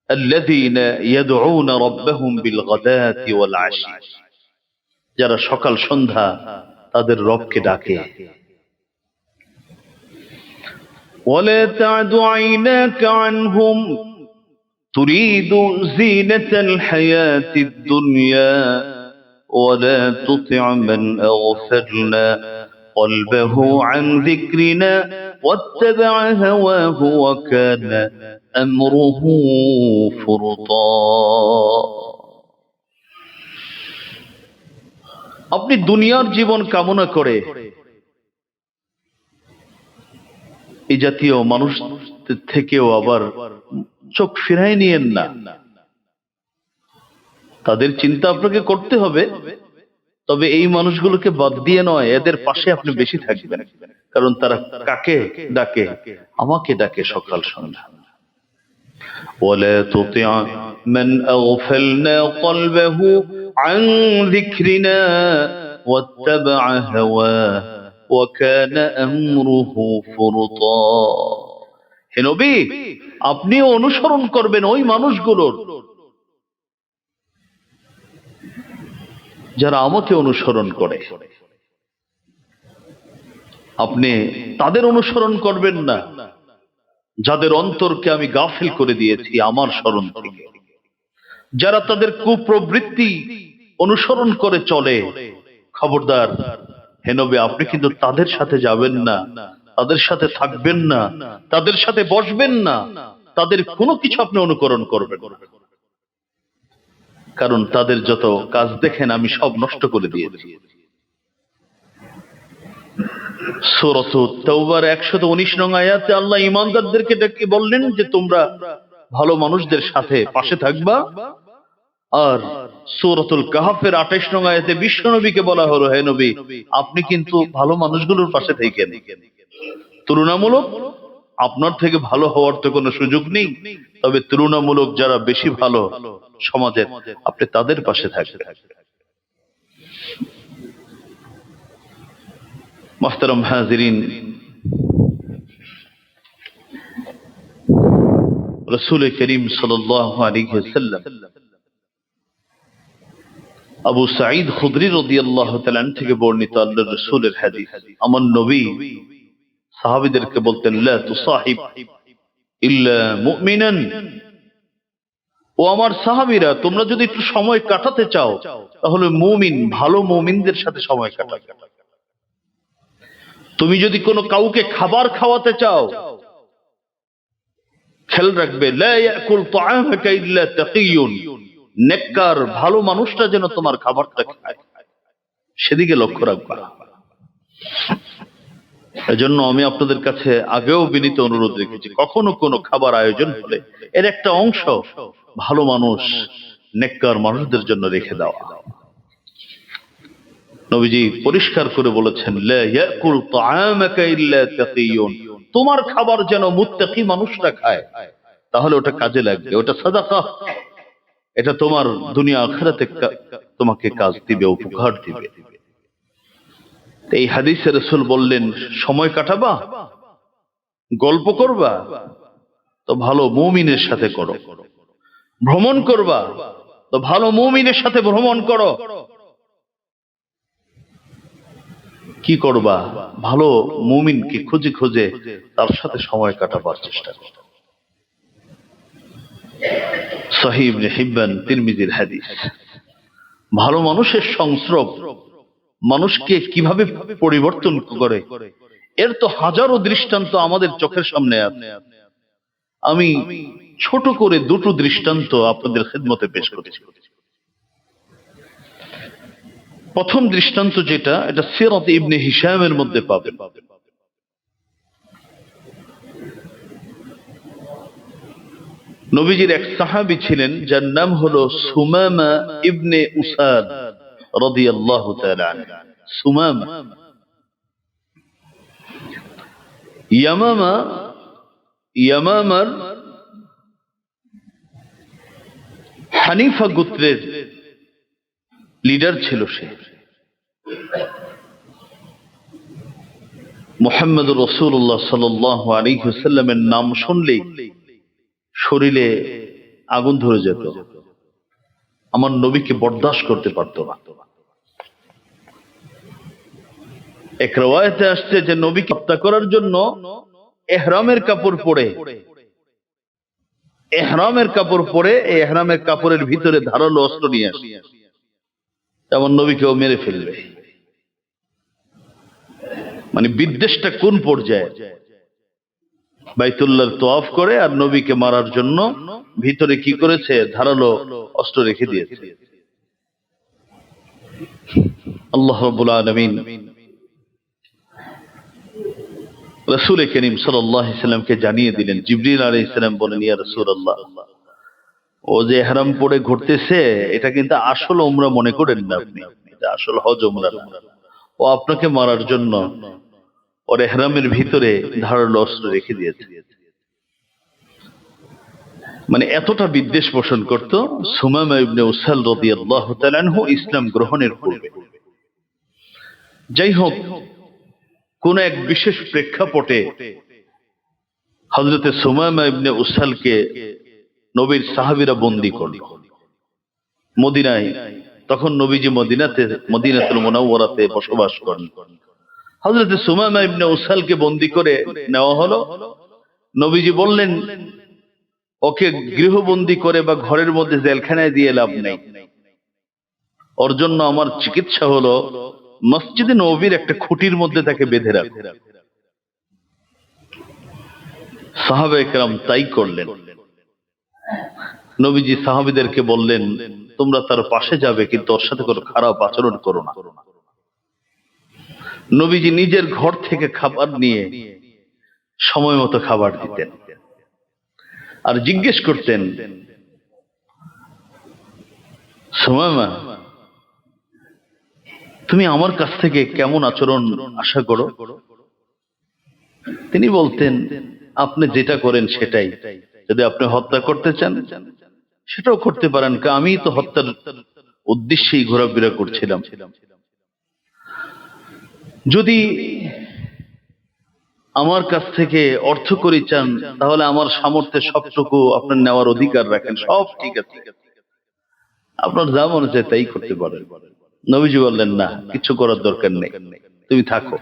আল্লাযীনা ইয়াদউনা রাব্বাহুম বিল গাদাতি ওয়াল আশি, যারা সকাল সন্ধ্যা তাদের রবকে ডাকে। ওয়ালা তা'দু আইনাকা আনহুম তুরিদু যিনাতাল হায়াতিদ দুনিয়া ওয়ালা তুতি' মান আগফালনা কলবাহু আন যিকরিনা ওয়াত্তাবা' হাওয়াহু ওয়া কানা আমরুহু ফুরতা। আপনি দুনিয়ার জীবন কামনা করে এই জাতীয় মানুষ থেকেও আবার চোখ ফিরাই নিয়েন না। তাদের চিন্তা আপনাকে করতে হবে, তবে এই মানুষগুলোকে বাদ দিয়ে নয়, এদের পাশে আপনি বেশি থাকবেন। কারণ তারা কাকে ডাকে? আমাকে ডাকে সকাল সন্ধ্যা। ওয়ালা তুতি' মান আগফালনা কলবাহু আন যিকরিনা ওয়াত্তাবা' হাওয়াহু ওয়া কানা আমরুহু ফুরতা। হে নবী আপনিও অনুসরণ করবেন ওই মানুষগুলোর যারা আমাকে অনুসরণ করে। আপনি তাদের অনুসরণ করবেন না যাদের অন্তরকে আমি গাফিল করে দিয়েছি আমার স্মরণ থেকে, যারা তাদের কুপ্রবৃত্তি অনুসরণ করে চলে। খবরদার হে নবী আপনি কিন্তু তাদের সাথে যাবেন না, তাদের সাথে থাকবেন না, তাদের সাথে বসবেন না, তাদের কোনো কিছু আপনি অনুকরণ করবেন না। কারণ তাদের যত কাজ দেখেন আমি সব নষ্ট করে দিয়েছি। সূরাতুত তাওবার 119 নং আয়াতে আল্লাহ ঈমানদারদেরকে ডেকে বললেন যে তোমরা ভালো মানুষদের সাথে পাশে থাকবা। আর সূরাতুল কাহফের 28 নং আয়াতে বিশ্বনবীকে বলা হলো, হে নবী আপনি কিন্তু ভালো মানুষগুলোর পাশে থাকেন। তুলনামূলক আপনার থেকে ভালো হওয়ার তো কোনো সুযোগ নেই, তবে তুলনামূলক যারা বেশি ভালো সমাজের, আপনি তাদের পাশে থাকবেন। মুহতারাম হাজিরিন, রাসূল করিম সাল্লাল্লাহু আলাইহি ওয়াসাল্লাম আবু সাঈদ খুদরি রাদিয়াল্লাহু তাআলা আনহু থেকে বর্ণিত আল্লাহর রাসূলের হাদিস, আমার নবী সাহাবীদেরকে বলতেন, লা তুসাহিব ইল্লা মুমিনান, ও আমার সাহাবীরা তোমরা যদি একটু সময় কাটাতে চাও তাহলে মুমিন, ভালো মুমিনদের সাথে সময় কাটাও। তুমি যদি কোনো কাউকে খাবার খাওয়াতে চাও, খেয়াল রাখবে লা ইয়াকুল তাআমাকা ইল্লা তাকিয়ুন, নেককার ভালো মানুষটা যেন তোমার খাবারটা খায়, সেদিকে লক্ষ্য রাখবা। এজন্য আমি আপনাদের কাছে আগেও বিনীত অনুরোধ রেখেছি, কখনো কোনো খাবার আয়োজন হলে এর একটা অংশ ভালো মানুষ, নেককার মানুষদের জন্য রেখে দেওয়া। নবীজি পরিষ্কার করে বলেছেন, লা ইয়াকুল তাআমাকা ইল্লা তাকিয়ুন, তোমার খাবার যেন মুত্তাকি মানুষরা খায়, তাহলে ওটা কাজে লাগবে, ওটা সাদাকা, এটা তোমার দুনিয়া আখিরাতে তোমাকে কাজ দিবে, উপকার দিবে। এই হাদিসে রাসূল বললেন, সময় কাটাবা, গল্প করবা, তো ভালো মুমিনের সাথে করো। ভ্রমণ করবা, তো ভালো মুমিনের সাথে ভ্রমণ করো। কি করবা? ভালো মুমিনকে খুঁজে খুঁজে তার সাথে সময় কাটাবার চেষ্টা করো। সহিহ ইবনে হিব্বান তিরমিজির হাদিস। ভালো মানুষের সংস্রব মানুষকে কিভাবে পরিবর্তন করে এর তো হাজারো দৃষ্টান্ত আমাদের চোখের সামনে আছে। আমি ছোট করে দুটো দৃষ্টান্ত আপনাদের খেদমতে পেশ করেছি। প্রথম দৃষ্টান্ত যেটা, এটা সিরাত ইবনে হিশামের মধ্যে পাবেন। নবীজির এক সাহাবী ছিলেন যার নাম হলো সুমামা ইবনে উসাদ রাদিয়াল্লাহু তাআলা আনহু। সুমামা ইয়ামামার হানিফা গোত্রের লিডার ছিল সে। মুহাম্মদুর রাসূলুল্লাহ সাল্লাল্লাহু আলাইহি ওয়াসাল্লামের নাম শুনলেই শরীরে আগুন ধরে যেত, আমার নবীকে বরদাস্ত করতে পারত না। এক রওয়ায়াতে আসছে যে নবীকে হত্যা করার জন্য ইহরামের কাপড় পরে ইহরামের কাপড়ের ভিতরে ধারালো অস্ত্র নিয়ে আসে, আমার নবীকেও মেরে ফেলবে। মানে বিদ্বেষটা কোন পর্যায়ে! বাইতুল্লাহর তওয়াফ করে আর নবীকে মারার জন্য ভিতরে কি করেছে, ধারালো অস্ত্র রেখে দিয়েছে। আল্লাহ রাব্বুল আলামিন রাসূল করিম সাল্লাল্লাহু আলাইহি সাল্লামকে জানিয়ে দিলেন। জিবরিল আলাইহিস সালাম বলেন, ইয়া রাসূলুল্লাহ, ও যে ইহরাম পরে ঘুরতেছে এটা কিন্তু আসল উমরা মনে করেন না আপনি, এটা আসল হজ উমরা না। ও আপনাকে মারার জন্য ওর ইহরামের ভিতরে ধারালো অস্ত্র রেখে দিয়েছে। মানে এতটা বিদ্বেষ পোষণ করত সুমামা ইবনে উসাল রাদিয়াল্লাহু তাআলা আনহু ইসলাম গ্রহণের পূর্বে। যাই হোক, কোন এক বিশেষ প্রেক্ষাপটে হযরতে সুমামা ইবনে উসালকে নবীর সাহাবীরা বন্দী করল মদিনায়। তখন নবীজি মদিনাতুল মুনাওয়ারাতে বসবাস করেন। হযরতে সুমামা ইবনে উসালকে বন্দী করে নেওয়া হলো। নবীজি বললেন, ওকে গৃহবন্দী করে বা ঘরের মধ্যে জেলখানায় দিয়ে লাভ নেই, ওর জন্য আমার চিকিৎসা হলো মসজিদে নববীর একটা খুঁটির মধ্যে তাকে বেঁধে রাখো। সাহাবায়ে কেরাম তাই করলেন। নবীজি সাহাবীদেরকে বললেন, তোমরা তার পাশে যাবে কিন্তু ওর সাথে কোনো খারাপ আচরণ করো না। নবীজি নিজের ঘর থেকে খাবার নিয়ে সময় মতো খাবার দিতেন আর জিজ্ঞেস করতেন, সুমামা, তুমি আমার কাছ থেকে কেমন আচরণ আশা করো? তিনি বলতেন, আপনি যেটা করেন সেটাই। যদি আপনি হত্যা করতে চান সেটাও করতে পারেন, আমি তো হত্যার উদ্দেশ্যেই ঘোরাফেরা করছিলাম। যদি আমার কাছ থেকে অর্থ করি চান তাহলে আমার সামর্থ্যের সবটুকু আপনার নেওয়ার অধিকার রাখেন, সব ঠিক আছে, আপনার যা মনে চায় তাই করতে পারেন। নবীজি বললেন, না, কিছু করার দরকার নেই, তুমি থাকো।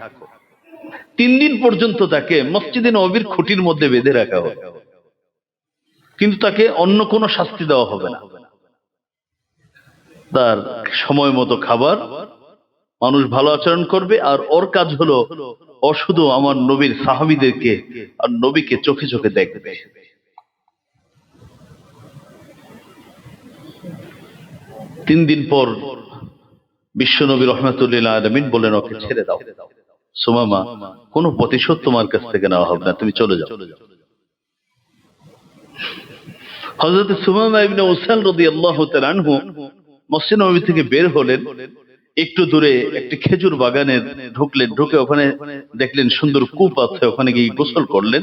3 দিন পর্যন্ত তাকে মসজিদে নববীর খুঁটির মধ্যে বেঁধে রাখা হবে, কিন্তু তাকে অন্য কোনো শাস্তি দেওয়া হবে না। তার সময় মতো খাবার, মানুষ ভালো আচরণ করবে, আর ওর কাজ হলো ও শুধু আমার নবীর সাহাবীদেরকে আর নবীকে চোখে চোখে দেখবে। 3 দিন পর বিশ্বনবী রাহমাতুল লিল আলামিন বলেন, ওকে ছেড়ে দাও সুমামা, কোনো প্রতিশোধ তোমার কাছ থেকে নেওয়া হবে না, তুমি চলে যাও। হযরত সুমামা ইবনে উসাল রাদিয়াল্লাহু তাআলা আনহু মসজিদ নববী থেকে বের হলেন। একটু দূরে একটি খেজুর বাগানে ঢুকলেন, ঢুকে ওখানে দেখলেন সুন্দর কূপ আছে, ওখানে গিয়ে গোসল করলেন।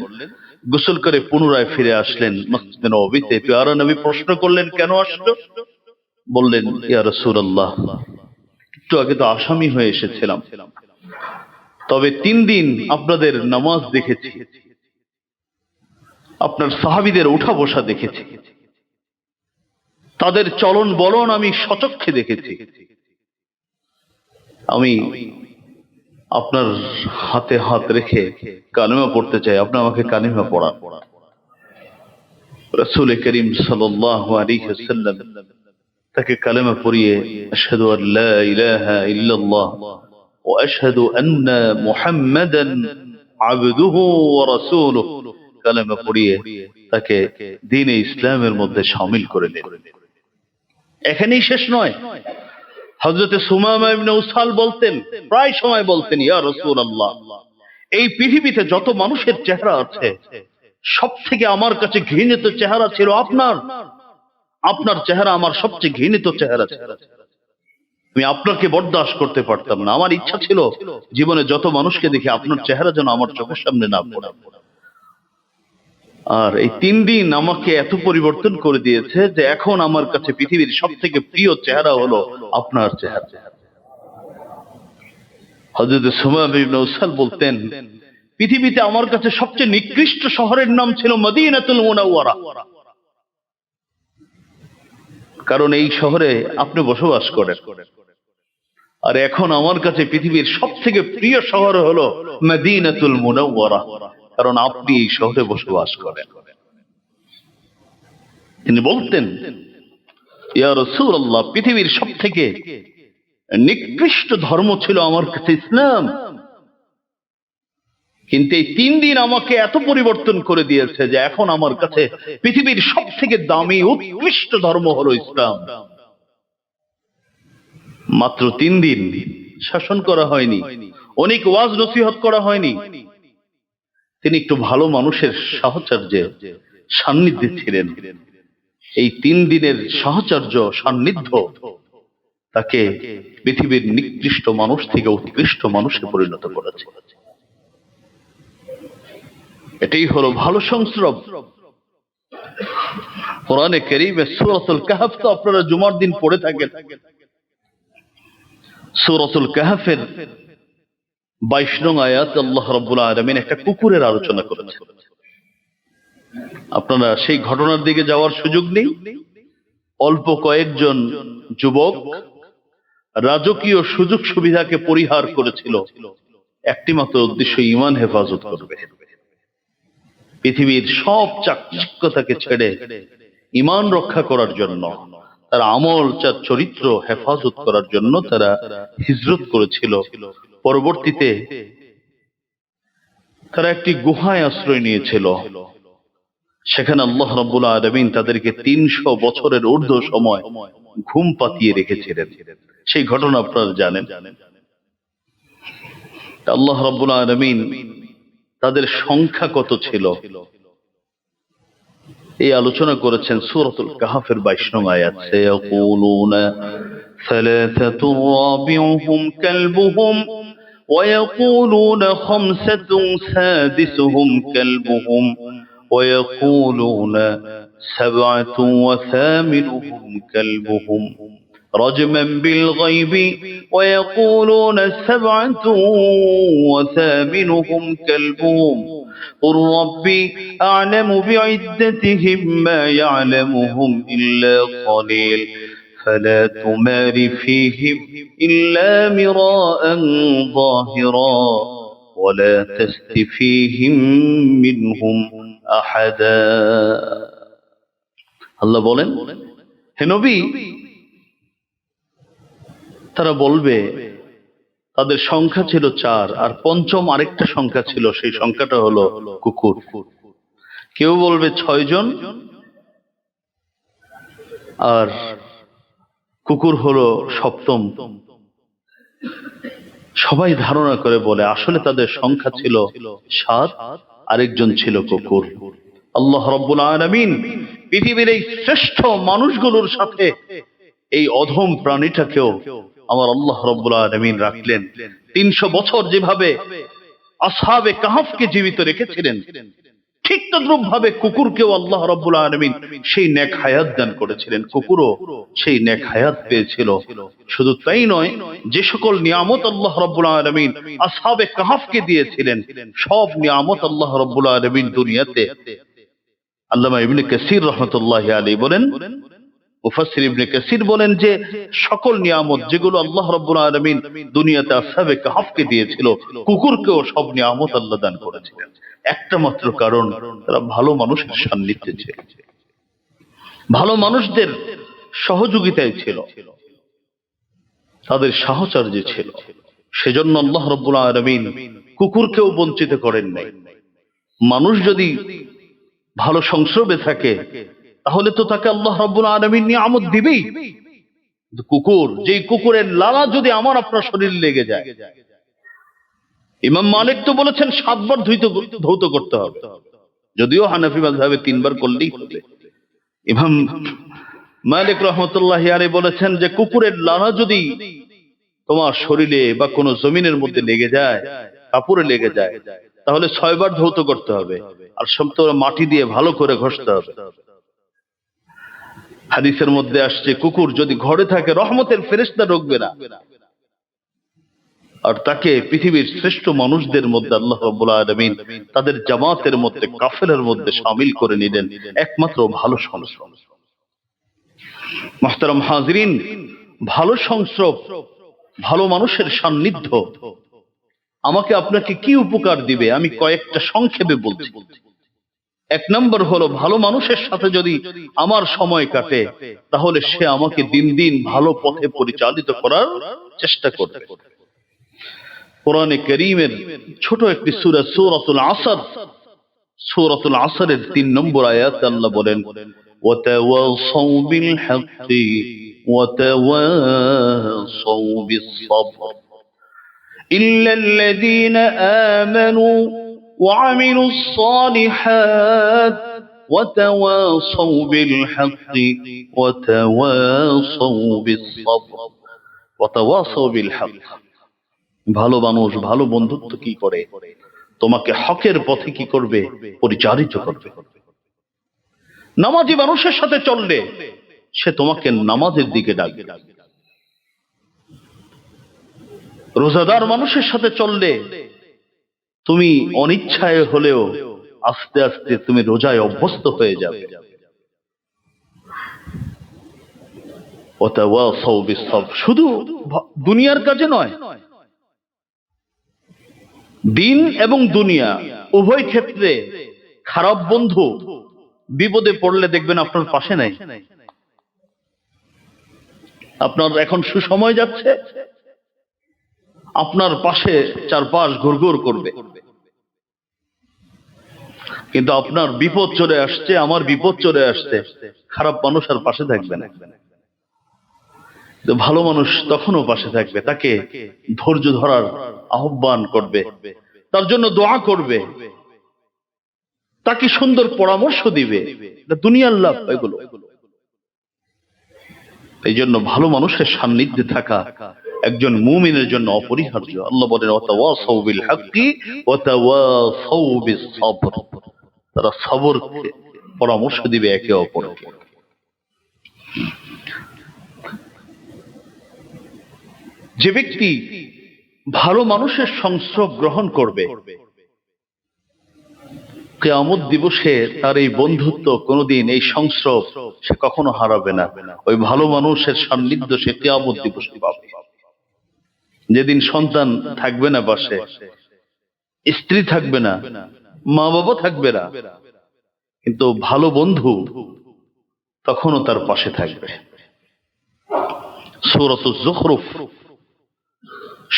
গোসল করে পুনরায় ফিরে আসলেন মসজিদে নববীতে। প্যারা নবী প্রশ্ন করলেন, কেন আসলো? বললেন, ইয়া রাসূলুল্লাহ, একটু আগে তো আসামি হয়ে এসেছিলাম, তবে 3 দিন আপনাদের নামাজ দেখেছি, আপনার সাহাবীদের উঠা বসা দেখেছি, তাদের চলন বলন আমি সচক্ষে দেখেছি। আমি আপনার হাতে হাত রেখে কালেমা পড়তে চাই, আপনি আমাকে কালেমা পড়ান। রাসূল করিম সাল্লাল্লাহু আলাইহি ওয়াসাল্লাম তাকে কালেমা পড়িয়ে আশহাদু আল্লা ইলাহা ইল্লাল্লাহ ওয়া আশহাদু আন্না মুহাম্মাদান আবদুহু ওয়া রাসূলুহু কালেমা পড়িয়ে তাকে দ্বীনে ইসলামের মধ্যে শামিল করে নিলেন। এখানেই শেষ নয়, হযরতে সুমামা ইবনে উসাল বলতেন, প্রায় সময় বলতেন, ইয়া রাসূলুল্লাহ, এই পৃথিবীতে যত মানুষের চেহারা আছে সব থেকে আমার কাছে ঘৃণিত চেহারা ছিল আপনার। আপনার চেহারা আমার সবচেয়ে ঘৃণিত চেহারা ছিল। আমি আপনাকে বরদাস্ত করতে পারতাম না। আমার ইচ্ছা ছিল জীবনে যত মানুষকে দেখি আপনার চেহারা যেন আমার চোখের সামনে না পড়ে। আর এই 3 দিন আমাকে এত পরিবর্তন করে দিয়েছে যে এখন আমার কাছে পৃথিবীর সব থেকে প্রিয় চেহারা হলো আপনার চেহারা। হযরত সুমামা ইবনে উসাল বলতেন, পৃথিবীতে আমার কাছে সবচেয়ে নিকৃষ্ট শহরের নাম ছিল মদিনাতুল মুনাওয়ারা, কারণ এই শহরে আপনি বসবাস করেন। আর এখন আমার কাছে পৃথিবীর সব থেকে প্রিয় শহর হলো মদিনাতুল মুনাওয়ারা, কারণ আপনি এই শহরে বসবাস করেন। তিনি বলতেন, ইয়া রাসূলুল্লাহ, পৃথিবীর সব থেকে নিকৃষ্ট ধর্ম ছিল আমার কাছে ইসলাম, কিন্তু এই 3 দিন আমাকে এত পরিবর্তন করে দিয়েছে যে এখন আমার কাছে পৃথিবীর সব থেকে দামি উৎকৃষ্ট ধর্ম হলো ইসলাম। মাত্র 3 দিন শাসন করা হয়নি, অনেক ওয়াজ নসিহত করা হয়নি। তিনি একটু ভালো মানুষের সাহচর্যে সান্নিধ্যে ছিলেন। এই 3 দিনের সাহচর্য সান্নিধ্য তাকে পৃথিবীর নিকৃষ্ট মানুষ থেকে উৎকৃষ্ট মানুষে পরিণত করেছে। এটাই হলো ভালো সংস্রব। কোরআনে কারীমে সূরাতুল কাহফ তো আপনারা জুমার দিন পড়ে থাকেন। সূরাতুল কাহফের 22 নং আয়াত আল্লাহ রাব্বুল আলামিন একটা কুকুরের আলোচনা করেছেন। আপনারা সেই ঘটনার দিকে যাওয়ার সুযোগ নেই। অল্প কয়েকজন যুবক রাজকীয় সুযোগ সুবিধাকে পরিহার করেছিল, একটি মাত্র উদ্দেশ্য, ঈমান হেফাজত করবে। পৃথিবীর সব চাকচিক্যতাকে ছেড়ে ঈমান রক্ষা করার জন্য, তার আমল চরিত্র হেফাজত করার জন্য তারা হিজরত করেছিল। পরবর্তীতে তারা একটি গুহায় আশ্রয় নিয়েছিল। সেখানে আল্লাহ রাব্বুল আলামিন তাদেরকে 300 বছরের ঊর্ধ্ব সময় ঘুম পাতিয়ে রেখেছিলেন। সেই ঘটনা আপনারা জানেন। আল্লাহ রাব্বুল আলামিন তাদের সংখ্যা কত ছিল এই আলোচনা করেছেন সূরাতুল কাহফের 22 নং আয়াত। সায়াকুলুনা সালাসাতুর রাবিউহুম কালবুহুম ওয়া ইয়াকুলুনা খামসাতুন সাদিসুহুম কালবুহুম ওয়া ইয়াকুলুনা সাবআতুন ওয়া থামিনুহুম কালবুহুম رجما بالغيب ويقولون 7 وثامنهم كلبهم قل ربي أعلم بعدتهم ما يعلمهم إلا قليل فلا تمار فيهم إلا مراء ظاهرا ولا تست فيهم منهم أحدا। আল্লাহ বলেন, হে নবী, তারা বলবে তাদের সংখ্যা ছিল 4, আর পঞ্চম আরেকটা সংখ্যা ছিল, সেই সংখ্যাটা হলো কুকুর। কেউ বলবে 6 জন, আর কুকুর হলো সপ্তম। সবাই ধারণা করে বলে আসলে তাদের সংখ্যা ছিল 7, আরেকজন ছিল কুকুর। আল্লাহ রাব্বুল আলামিন পৃথিবীর এই শ্রেষ্ঠ মানুষগুলোর সাথে এই অধম প্রাণীটাকেও আমার আল্লাহ রাব্বুল আলামিন রাখলেন। 300 বছর যেভাবে আসহাবে কাহফকে জীবিত রেখেছিলেন, ঠিক তদ্রূপ ভাবে কুকুরকেও আল্লাহ রাব্বুল আলামিন সেই নেক হায়াত দান করেছিলেন। কুকুরও সেই নেক হায়াত পেয়েছিল। শুধু তাই নয়, যে সকল নিয়ামত আল্লাহ রাব্বুল আলামিন আসহাবে কাহফকে দিয়েছিলেন, সব নিয়ামত আল্লাহ রাব্বুল আলামিন দুনিয়াতে, আল্লামা ইবনে কাসির রাহমাতুল্লাহি আলাইহি বলেন, মুফাসসির ইবনে কাসির বলেন যে সকল নিয়ামত যেগুলো আল্লাহ রাব্বুল আলামিন দুনিয়াতে আসহাবে কাহফকে দিয়েছিল, কুকুরকেও সব নিয়ামত আল্লাহ দান করেছিলেন। একটা মাত্র কারণ, তারা ভালো মানুষের সান্নিধ্যে ছিল, ভালো মানুষদের সহযোগিতায় ছিল, তাদের সাহচর্যে ছিল। সেজন্য আল্লাহ রাব্বুল আলামিন কুকুরকেও বঞ্চিত করেন নাই। মানুষ যদি ভালো সংস্রবে থাকে তাহলে তো তাকে আল্লাহ রাব্বুল আলামিন নিয়ামত দিবেই। কুকুর, যেই কুকুরের লালা যদি আমার আপনার শরীরে লেগে যায়, ইমাম মালিক তো বলেছেন 7 বার ধৌত করতে হবে। যদিও হানাফি মাযহাবে 3 বার করলেই হবে। ইমাম মালিক রহমতুল্লাহ আলাইহি বলেছেন যে কুকুরের লালা যদি তোমার শরীরে বা কোনো জমিনের মধ্যে লেগে যায়, কাপড়ে লেগে যায়, তাহলে 6 বার ধৌত করতে হবে, আর সবসময় মাটি দিয়ে ভালো করে ঘষতে হবে। হাদিসের মধ্যে আসছে কুকুর যদি ঘরে থাকে রহমতের ফেরেশতা ঢুকবে না, আর তাকে পৃথিবীর শ্রেষ্ঠ মানুষদের মধ্যে আল্লাহ রাব্বুল আলামিন তাদের জামাতের মধ্যে, কাফেলার মধ্যে শামিল করে নিলেন একমাত্র ভালো সংস্রব। মুহতারাম হাজিরিন, ভালো সংস্রব, ভালো মানুষের সান্নিধ্য আমাকে আপনাকে কি উপকার দিবে আমি কয়েকটা সংক্ষেপে বলছি। 1 নম্বর হলো, ভালো মানুষের সাথে যদি আমার সময় কাটে তাহলে সে আমাকে দিন দিন ভালো পথে পরিচালিত করার চেষ্টা করবে। কোরআনে কারীমের ছোট একটি সূরা সূরাতুল আসর, সূরাতুল আসরের 3 নম্বর আয়াতে আল্লাহ বলেন, ওয়াতাওয়াসাউ বিল হাক্কি ওয়াতাওয়াসাউ বিস সাবর ইল্লাল্লাযীনা আমানু وعملوا الصالحات وتواصوا بالحق وتواصوا بالصبر وتواصوا بالحق। ভালো মানুষ, ভালো বন্ধুত্ব কি করে? তোমাকে হকের পথে কি করবে? পরিচালিত করবে। নামাজি মানুষের সাথে চললে সে তোমাকে নামাজের দিকে ডাকবে। রোজাদার মানুষের সাথে চললে তুমি অনিচ্ছায় হলেও আস্তে আস্তে তুমি রোজায় অভ্যস্ত হয়ে যাবে। ওয়াতাওয়াসাউ বিস-সাবর, শুধু দুনিয়ার কাজে নয়, দিন এবং দুনিয়া উভয় ক্ষেত্রে খারাপ বন্ধু বিপদে পড়লে দেখবেন আপনার পাশে নাই। আপনার এখন সুসময় যাচ্ছে, আপনার পাশে চারপাশ ঘুরঘুর করবে, কিন্তু আপনার বিপদ চলে আসছে, আমার বিপদ চলে আসছে, খারাপ মানুষ আর পাশে থাকবে না। ভালো মানুষ তখনও পাশে থাকবে, তাকে ধৈর্য ধরার আহ্বান করবে, তার জন্য দোয়া করবে, তাকে সুন্দর পরামর্শ দিবে। দুনিয়ার লাভ এগুলো। এই জন্য ভালো মানুষের সান্নিধ্যে থাকা একজন মুমিনের জন্য অপরিহার্য। আল্লাহ বলেন, ওয়াতাওয়াসাউ বিল হাক্কি ওয়াতাওয়াসাউ বিস সাবর, তারা সবরকে পরামর্শ দিবে একে অপরকে। যে ব্যক্তি ভালো মানুষের সংস্রব গ্রহণ করবে, কিয়ামত দিবসে তার এই বন্ধুত্ব কোনোদিন, এই সংস্রব সে কখনো হারাবে না। ওই ভালো মানুষের সান্নিধ্য সে কিয়ামত দিবসে পাবে। যেদিন সন্তান থাকবে না পাশে, স্ত্রী থাকবে না, মা বাবা থাকবে না, কিন্তু ভালো বন্ধু তখনও তার পাশে থাকবে। সূরাতুজ যুখরুফ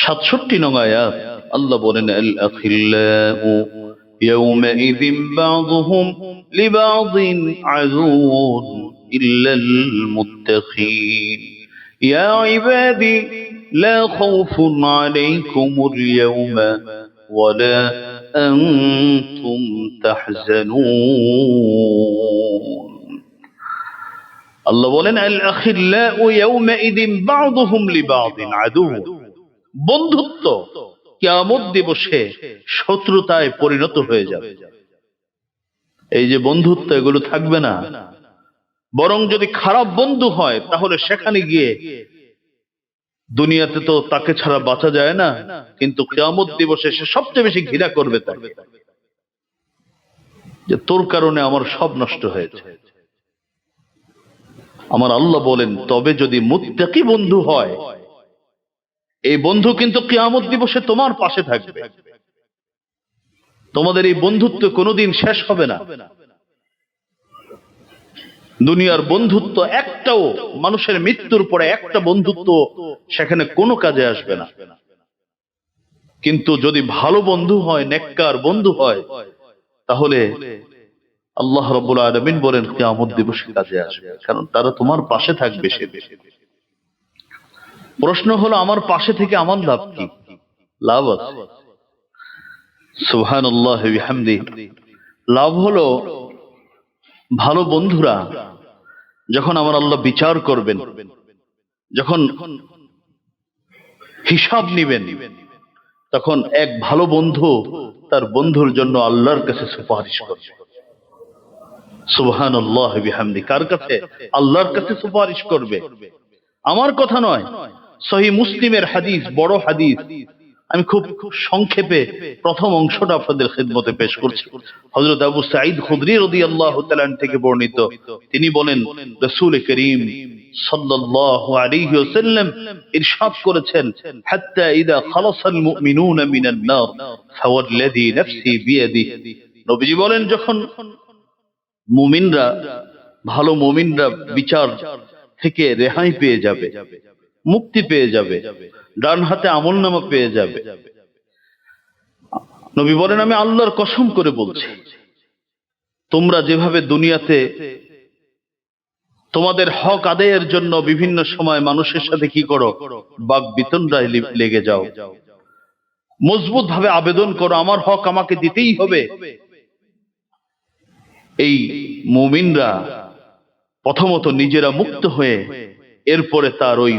67 নং আয়াত, আল্লাহ বলেন, আল আখিল্লাউ ইয়াওমাইযিন বা'যুহুম লিবা'যিন আযুউন ইল্লাল মুত্তাকিন ইয়া ইবাদি লা খাউফুন আলাইকুমুল ইয়াওমা ওয়া লা আনতুম তাহজানুন। আল্লাহ বলেন, আল আখিল্লাউ ইয়াওমাইযিন বা'যুহুম লিবা'যিন আযুউন, বন্ধুত্ব কিয়ামত দিবসে শত্রুতায় পরিণত হয়ে যাবে। এই যে বন্ধুত্ব, এগুলো থাকবে না, বরং যদি খারাপ বন্ধু হয় তাহলে সেখানে গিয়ে, দুনিয়াতে তো তাকে ছাড়া বাঁচা যায় না, কিন্তু কিয়ামত দিবসে সে সবচেয়ে বেশি ঘৃণা করবে তাকে, যে তোর কারণে আমার সব নষ্ট হয়েছে। আমার আল্লাহ বলেন, তবে যদি মুত্তাকি বন্ধু হয়, এই বন্ধু কিন্তু কিয়ামত দিবসে তোমার পাশে থাকবে। তোমাদের এই বন্ধুত্ব কোনোদিন শেষ হবে না। দুনিয়ার বন্ধুত্ব একটাও, মানুষের মৃত্যুর পরে একটা বন্ধুত্ব সেখানে কোনো কাজে আসবে না। কিন্তু যদি ভালো বন্ধু হয়, নেককার বন্ধু হয়, তাহলে আল্লাহ রাব্বুল আলামিন বলেন কিয়ামত দিবসে কাজে আসবে, কারণ তারা তোমার পাশে থাকবে। সে প্রশ্ন হলো, আমার পাশে থেকে আমার লাভ কি? লাভ আছে। সুবহানাল্লাহি ওয়া বিহামদিহি লাভ হলো ভালো বন্ধুরা যখন আমার আল্লাহ বিচার করবেন, যখন হিসাব নিবেন, তখন এক ভালো বন্ধু তার বন্ধুর জন্য আল্লাহর কাছে সুপারিশ করবে। সুবহানাল্লাহ বিহামদি। কার কাছে? আল্লাহর কাছে সুপারিশ করবে। আমার কথা নয়, সহিহ মুসলিমের হাদিস, বড় হাদিস। আমি খুব সংক্ষেপে প্রথম অংশটা আপনাদের খিদমতে পেশ করছি। হযরত আবু সাঈদ খুদরি রাদিয়াল্লাহু তাআলা থেকে বর্ণিত, তিনি বলেন রাসূল করিম সাল্লাল্লাহু আলাইহি ওয়াসাল্লাম ইরশাদ করেছেন, হাত্তা ইযা খালাসাল মুমিনুনা মিনান নার ফাওয়াল্লাযী নাফসি বিয়াদিহি। নবীজি বলেন, যখন মুমিনরা, ভালো মুমিনরা বিচার থেকে রেহাই পেয়ে যাবে, মুক্তি পেয়ে যাবে, ডান হাতে আমলনামা পেয়ে যাবে, নবী বলেন, আমি আল্লাহর কসম করে বলছি, তোমরা যেভাবে দুনিয়াতে তোমাদের হক আদায়ের জন্য বিভিন্ন সময় মানুষের সাথে কি করো, বাক বিতণ্ডায় লেগে যাও, মজবুত ভাবে আবেদন করো, আমার হক আমাকে দিতেই হবে। এই মুমিনরা প্রথমত নিজেরা মুক্ত হয়ে এরপরে তার ওই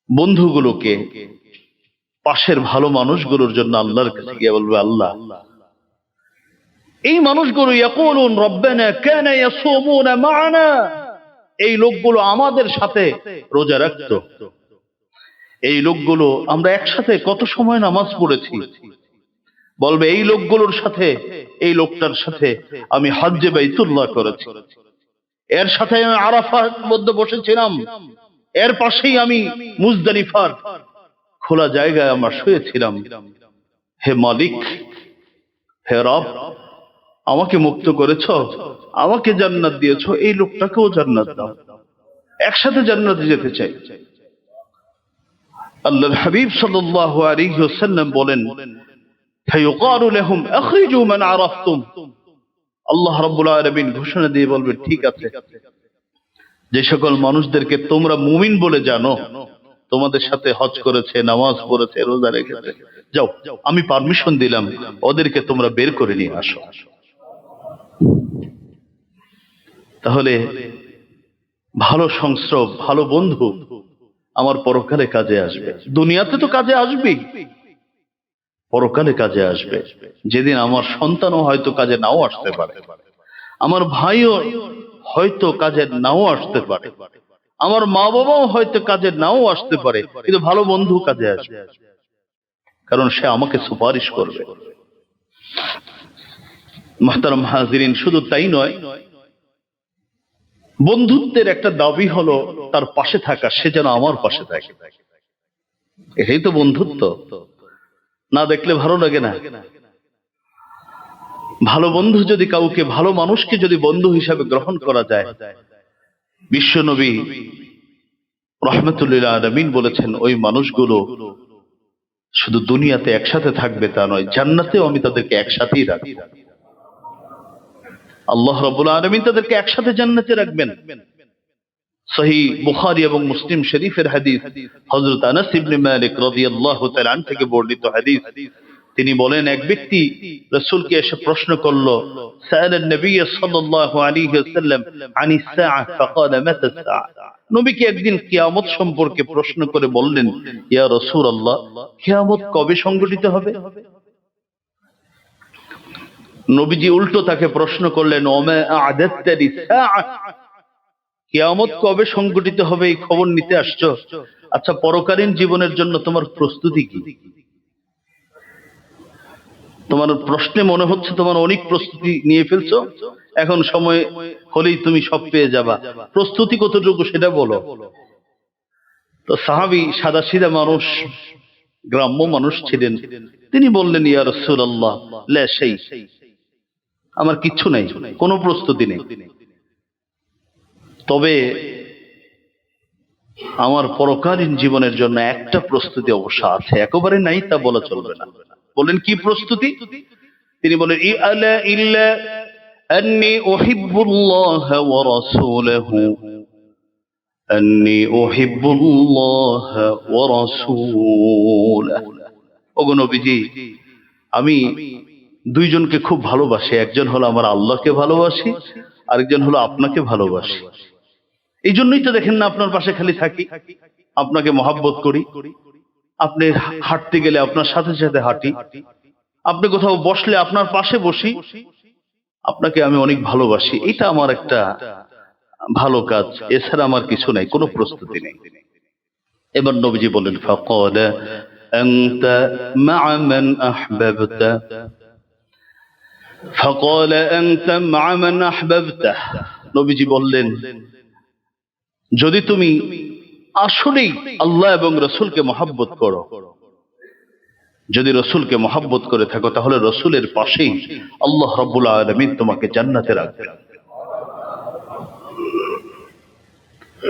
বন্ধুগুলোকে, পাশের ভালো মানুষগুলোর জন্য আল্লাহর কাছে গিয়ে বলবে, আল্লাহ, এই মানুষগুলো ইয়াকুলুন রব্বানা কানা ইয়াসুমুনা মা'ানা, এই লোকগুলো আমাদের সাথে রোজা রাখতো, এই লোকগুলো আমরা একসাথে কত সময় নামাজ পড়েছি। বলবে, এই লোকগুলোর সাথে, এই লোকটার সাথে আমি হজ্জে বাইতুল্লাহ করেছি, এর সাথে আমি আরাফার মধ্যে বসেছিলাম, এর পাশেই আমি মুজদালিফার খোলা জায়গায় আমরা শুয়েছিলাম। হে মালিক, হে রব, আমাকে মুক্ত করেছ, আমাকে জান্নাত দিয়েছ, এই লোকটাকেও জান্নাত দাও, একসাথে জান্নাতে যেতে চাই। আল্লাহর হাবিব সাল্লাল্লাহু আলাইহি ওয়াসাল্লাম বলেন, ফায়ুকালু লাহুম আখরিজু মান আরাফতুম। আল্লাহ রাব্বুল আলামিন ঘোষণা দিয়ে বলবেন, ঠিক আছে, যে সকল মানুষদেরকে তোমরা মুমিন বলে জানো, তোমাদের সাথে হজ করেছে, নামাজ পড়েছে, রোজা রেখেছে, যাও, আমি পারমিশন দিলাম, ওদেরকে তোমরা বের করে নিয়ে আসো। তাহলে ভালো সংস্রব, ভালো বন্ধু আমার পরকালে কাজে আসবে। দুনিয়াতে তো কাজে আসবেই, পরকালে কাজে আসবে। যেদিন আমার সন্তানও হয়তো কাজে নাও আসতে পারে, আমার ভাইও হয়তো কাজে নাও আসতে পারে, আমার মা বাবাও হয়তো কাজে নাও আসতে পারে, কিন্তু ভালো বন্ধু কাজে আসবে, কারণ সে আমাকে সুপারিশ করবে। মুহতারাম হাজিরিন, শুধু তাই নয়, বন্ধুত্বের একটা দাবি হলো তার পাশে থাকা, সে যেন আমার পাশে থাকে। এটাই তো বন্ধুত্ব। না দেখলে ভালো লাগে না। ভালো বন্ধু যদি কাউকে, ভালো মানুষকে যদি বন্ধু হিসাবে গ্রহণ করা যায়, বিশ্বনবী রাহমাতুল লিল আলামিন বলেছেন, ওই মানুষগুলো শুধু দুনিয়াতে একসাথে থাকবে তা নয়, জান্নাতেও আমি তাদেরকে একসাথেই রাখব। আল্লাহ রাব্বুল আলামিন তাদেরকে একসাথে জান্নাতে রাখবেন। সহিহ বুখারী এবং মুসলিম শরীফের হাদিস, হযরত আনাস ইবনে মালিক রাদিয়াল্লাহু তাআলা আনহু থেকে বর্ণিত হাদিস। তিনি বলেন, এক ব্যক্তি রাসূলকে এসে প্রশ্ন করলো, সাআলা নবী সাল্লাল্লাহু আলাইহি ওয়াসাল্লাম আনিস সাআ ফাকালা মাতা সাআ। নবীকে একদিন কিয়ামত সম্পর্কে প্রশ্ন করে বললেন, ইয়া রাসূলুল্লাহ, কিয়ামত কবে সংঘটিত হবে? নবীজি উল্টো তাকে প্রশ্ন করলেন, ওমা আ'দাদতা লিস-সাআ, কিয়ামত কবে সংঘটিত হবে এই খবর নিতে আসছো? আচ্ছা, পরকালীন জীবনের জন্য তোমার প্রস্তুতি কি? তোমার প্রশ্নে মনে হচ্ছে তোমার অনেক প্রস্তুতি নিয়ে ফেলছো, এখন সময় হলেই তুমি সব পেয়ে যাবা। প্রস্তুতি কতটুকু সেটা বলো। তো সাহাবী সাদাসিধা মানুষ, গ্রাম্য মানুষ ছিলেন। তিনি বললেন, ইয়া রাসূলুল্লাহ, লা শাই, আমার কিচ্ছু নাই, কোনো প্রস্তুতি নেই, তবে আমার পরকালীন জীবনের জন্য একটা প্রস্তুতি অবশ্য আছে, একেবারে নাই তা বলা চলবে না। বলেন, কি প্রস্তুতি? তিনি বলেন, ইআলা ইল্লা আন্নী উহিব্বুল্লাহ ওয়া রাসূলহু, আন্নী উহিব্বুল্লাহ ওয়া রাসূলহু। ওগো নবীজি, আমি দুইজনকে খুব ভালোবাসি, একজন হলো আমার আল্লাহকে ভালোবাসি, আরেকজন হলো আপনাকে ভালোবাসি। এই জন্যই তো দেখেন না আপনার পাশে খালি থাকি, আপনাকে মহাব্বত করি। আপনি হাঁটতে গেলে আপনার সাথে সাথে হাঁটি, আপনি কোথাও বসলে আপনার পাশে বসি, আপনাকে আমি অনেক ভালোবাসি। এটা আমার একটা ভালো কাজ, এছাড়া আমার কিছু নাই, কোনো প্রস্তুতি নেই। এবার নবীজি বলেন ফাকালা আনতা মা'a মান আহবাবতা, ফাকালা আনতা মা'a মান আহবাবতা। নবীজি বললেন, যদি তুমি আসলেই আল্লাহ এবং রাসূলকে মহব্বত করো, যদি রাসূলকে মহব্বত করে থাকো, তাহলে রাসূলের পাশেই আল্লাহ রাব্বুল আলামিন তোমাকে জান্নাতে রাখবেন।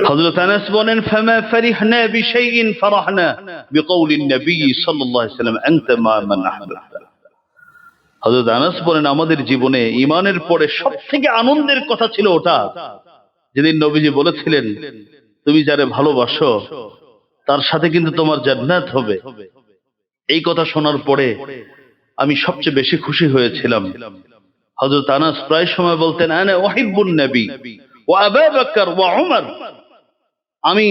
হযরত আনাস বলেন, ফামা ফারিহনা বিশাইইন ফারাহনা বিকাউলিন নবী সাল্লাল্লাহু আলাইহি ওয়াসাল্লাম আনতা মা মান আহবাবতা। হযরত আনাস বলেন, আমাদের জীবনে ঈমানের পরে সবথেকে আনন্দের কথা ছিল ওটা, যেদিন নবীজি বলেছিলেন, তুমি যারে ভালোবাসো তার সাথে কিন্তু তোমার জান্নাত হবে। এই কথা শোনার পরে আমি সবচেয়ে বেশি খুশি হয়েছিলাম। হযরত আনাস প্রায় সময় বলতেন, আনা উহিব্বুন নবী ওয়া আবু বকর ওয়া উমর, আমি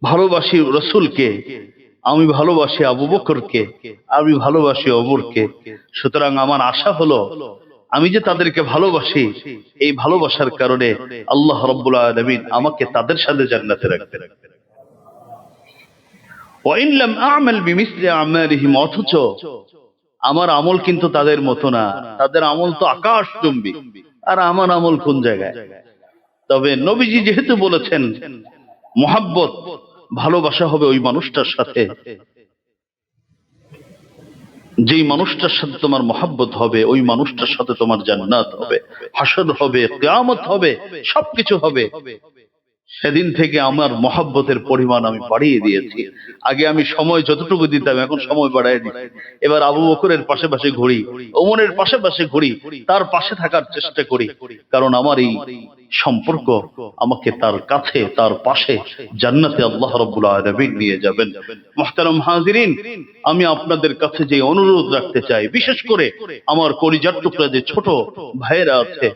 ভালোবাসি রাসূলকে, আমি ভালোবাসি আবু বকরকে, আমি ভালোবাসি ওমরকে। সুতরাং আমার আশা হলো, আমি যে তাদেরকে ভালোবাসি, এই ভালোবাসার কারণে আল্লাহ রাব্বুল আলামিন আমাকে তাদের সাথে জান্নাতে রাখবেন। ওয়া ইন লাম আ'মাল বিমিসলি আমালিহিম, অথচ আমার আমল কিন্তু তাদের মতো না, তাদের আমল তো আকাশচুম্বী, আর আমার আমল কোন জায়গায়। তবে নবীজি যেহেতু বলেছেন মুহাব্বত, ভালোবাসা হবে ওই মানুষটার সাথে, যেই মানুষটার সাথে তোমার মুহাব্বত হবে, ওই মানুষটার সাথে তোমার জান্নাত হবে, হাসর হবে, কিয়ামত হবে, সবকিছু হবে। সেদিন থেকে আমার মহব্বতের পরিমাণ আমি বাড়িয়ে দিয়েছি। আগে আমি সময় যতটুকু দিতাম, এখন সময় বাড়াই দিচ্ছি। এবার আবু বকরের পাশে পাশে ঘুরি, ওমরের পাশে পাশে ঘুরি, তার পাশে থাকার চেষ্টা করি, কারণ আমার এই সম্পর্ক আমাকে তার কাছে, তার পাশে জান্নাতে আল্লাহ রাব্বুল আলামিন নিয়ে যাবেন। মুহতারাম হাজিরিন, আমি আপনাদের কাছে যে অনুরোধ রাখতে চাই, বিশেষ করে আমার কলিজার টুকরা যে ছোট ভাইয়েরা আছে,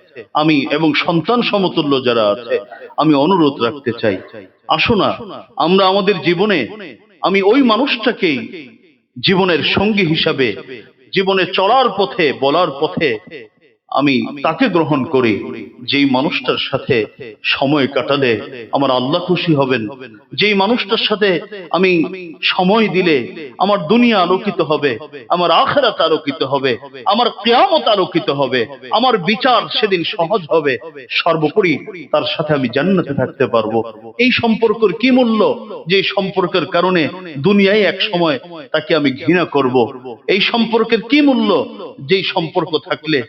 আমি এবং সন্তান সমতুল্য যারা আছে, আমি অনুরোধ রাখতে চাই, আসো না আমরা আমাদের জীবনে, আমি ওই মানুষটাকেই জীবনের সঙ্গী হিসাবে, জীবনে চলার পথে, বলার পথে আমি তাকে গ্রহণ করি, যেই মানুষটার সাথে সময় কাটালে আমার আল্লাহ খুশি হবেন, যেই মানুষটার সাথে আমি সময় দিলে আমার দুনিয়া আলোকিত হবে, আমার আখিরাত আলোকিত হবে, আমার কিয়ামত আলোকিত হবে, আমার বিচার সেদিন সহজ হবে, সর্বোপরি তার সাথে আমি জান্নাতে থাকতে পারবো। এই সম্পর্কের কি মূল্য, যে সম্পর্কের কারণে দুনিয়ায় এক সময় তাকে আমি ঘৃণা করব। এই সম্পর্কের কি মূল্য, যেই সম্পর্ক থাকলে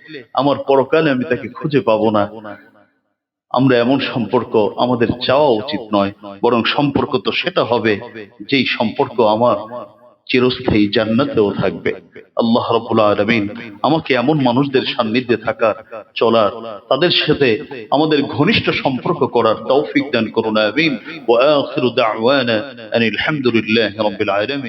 আমার পরকালে আমি তাকে খুঁজে পাবো না। আমরা এমন সম্পর্ক আমাদের চাওয়া উচিত নয়, বরং সম্পর্ক তো সেটা হবে যেই সম্পর্ক আমার চিরস্থায়ী জান্নাতেও থাকবে। আল্লাহ রাব্বুল আলামিন আমাকে এমন মানুষদের সান্নিধ্যে থাকার, চলার, তাদের সাথে আমাদের ঘনিষ্ঠ সম্পর্ক করার তৌফিক দান করুন, আমিন। ওয়া আখিরু দাওয়ানা আনিল হামদুলিল্লাহি রাব্বিল আলামিন।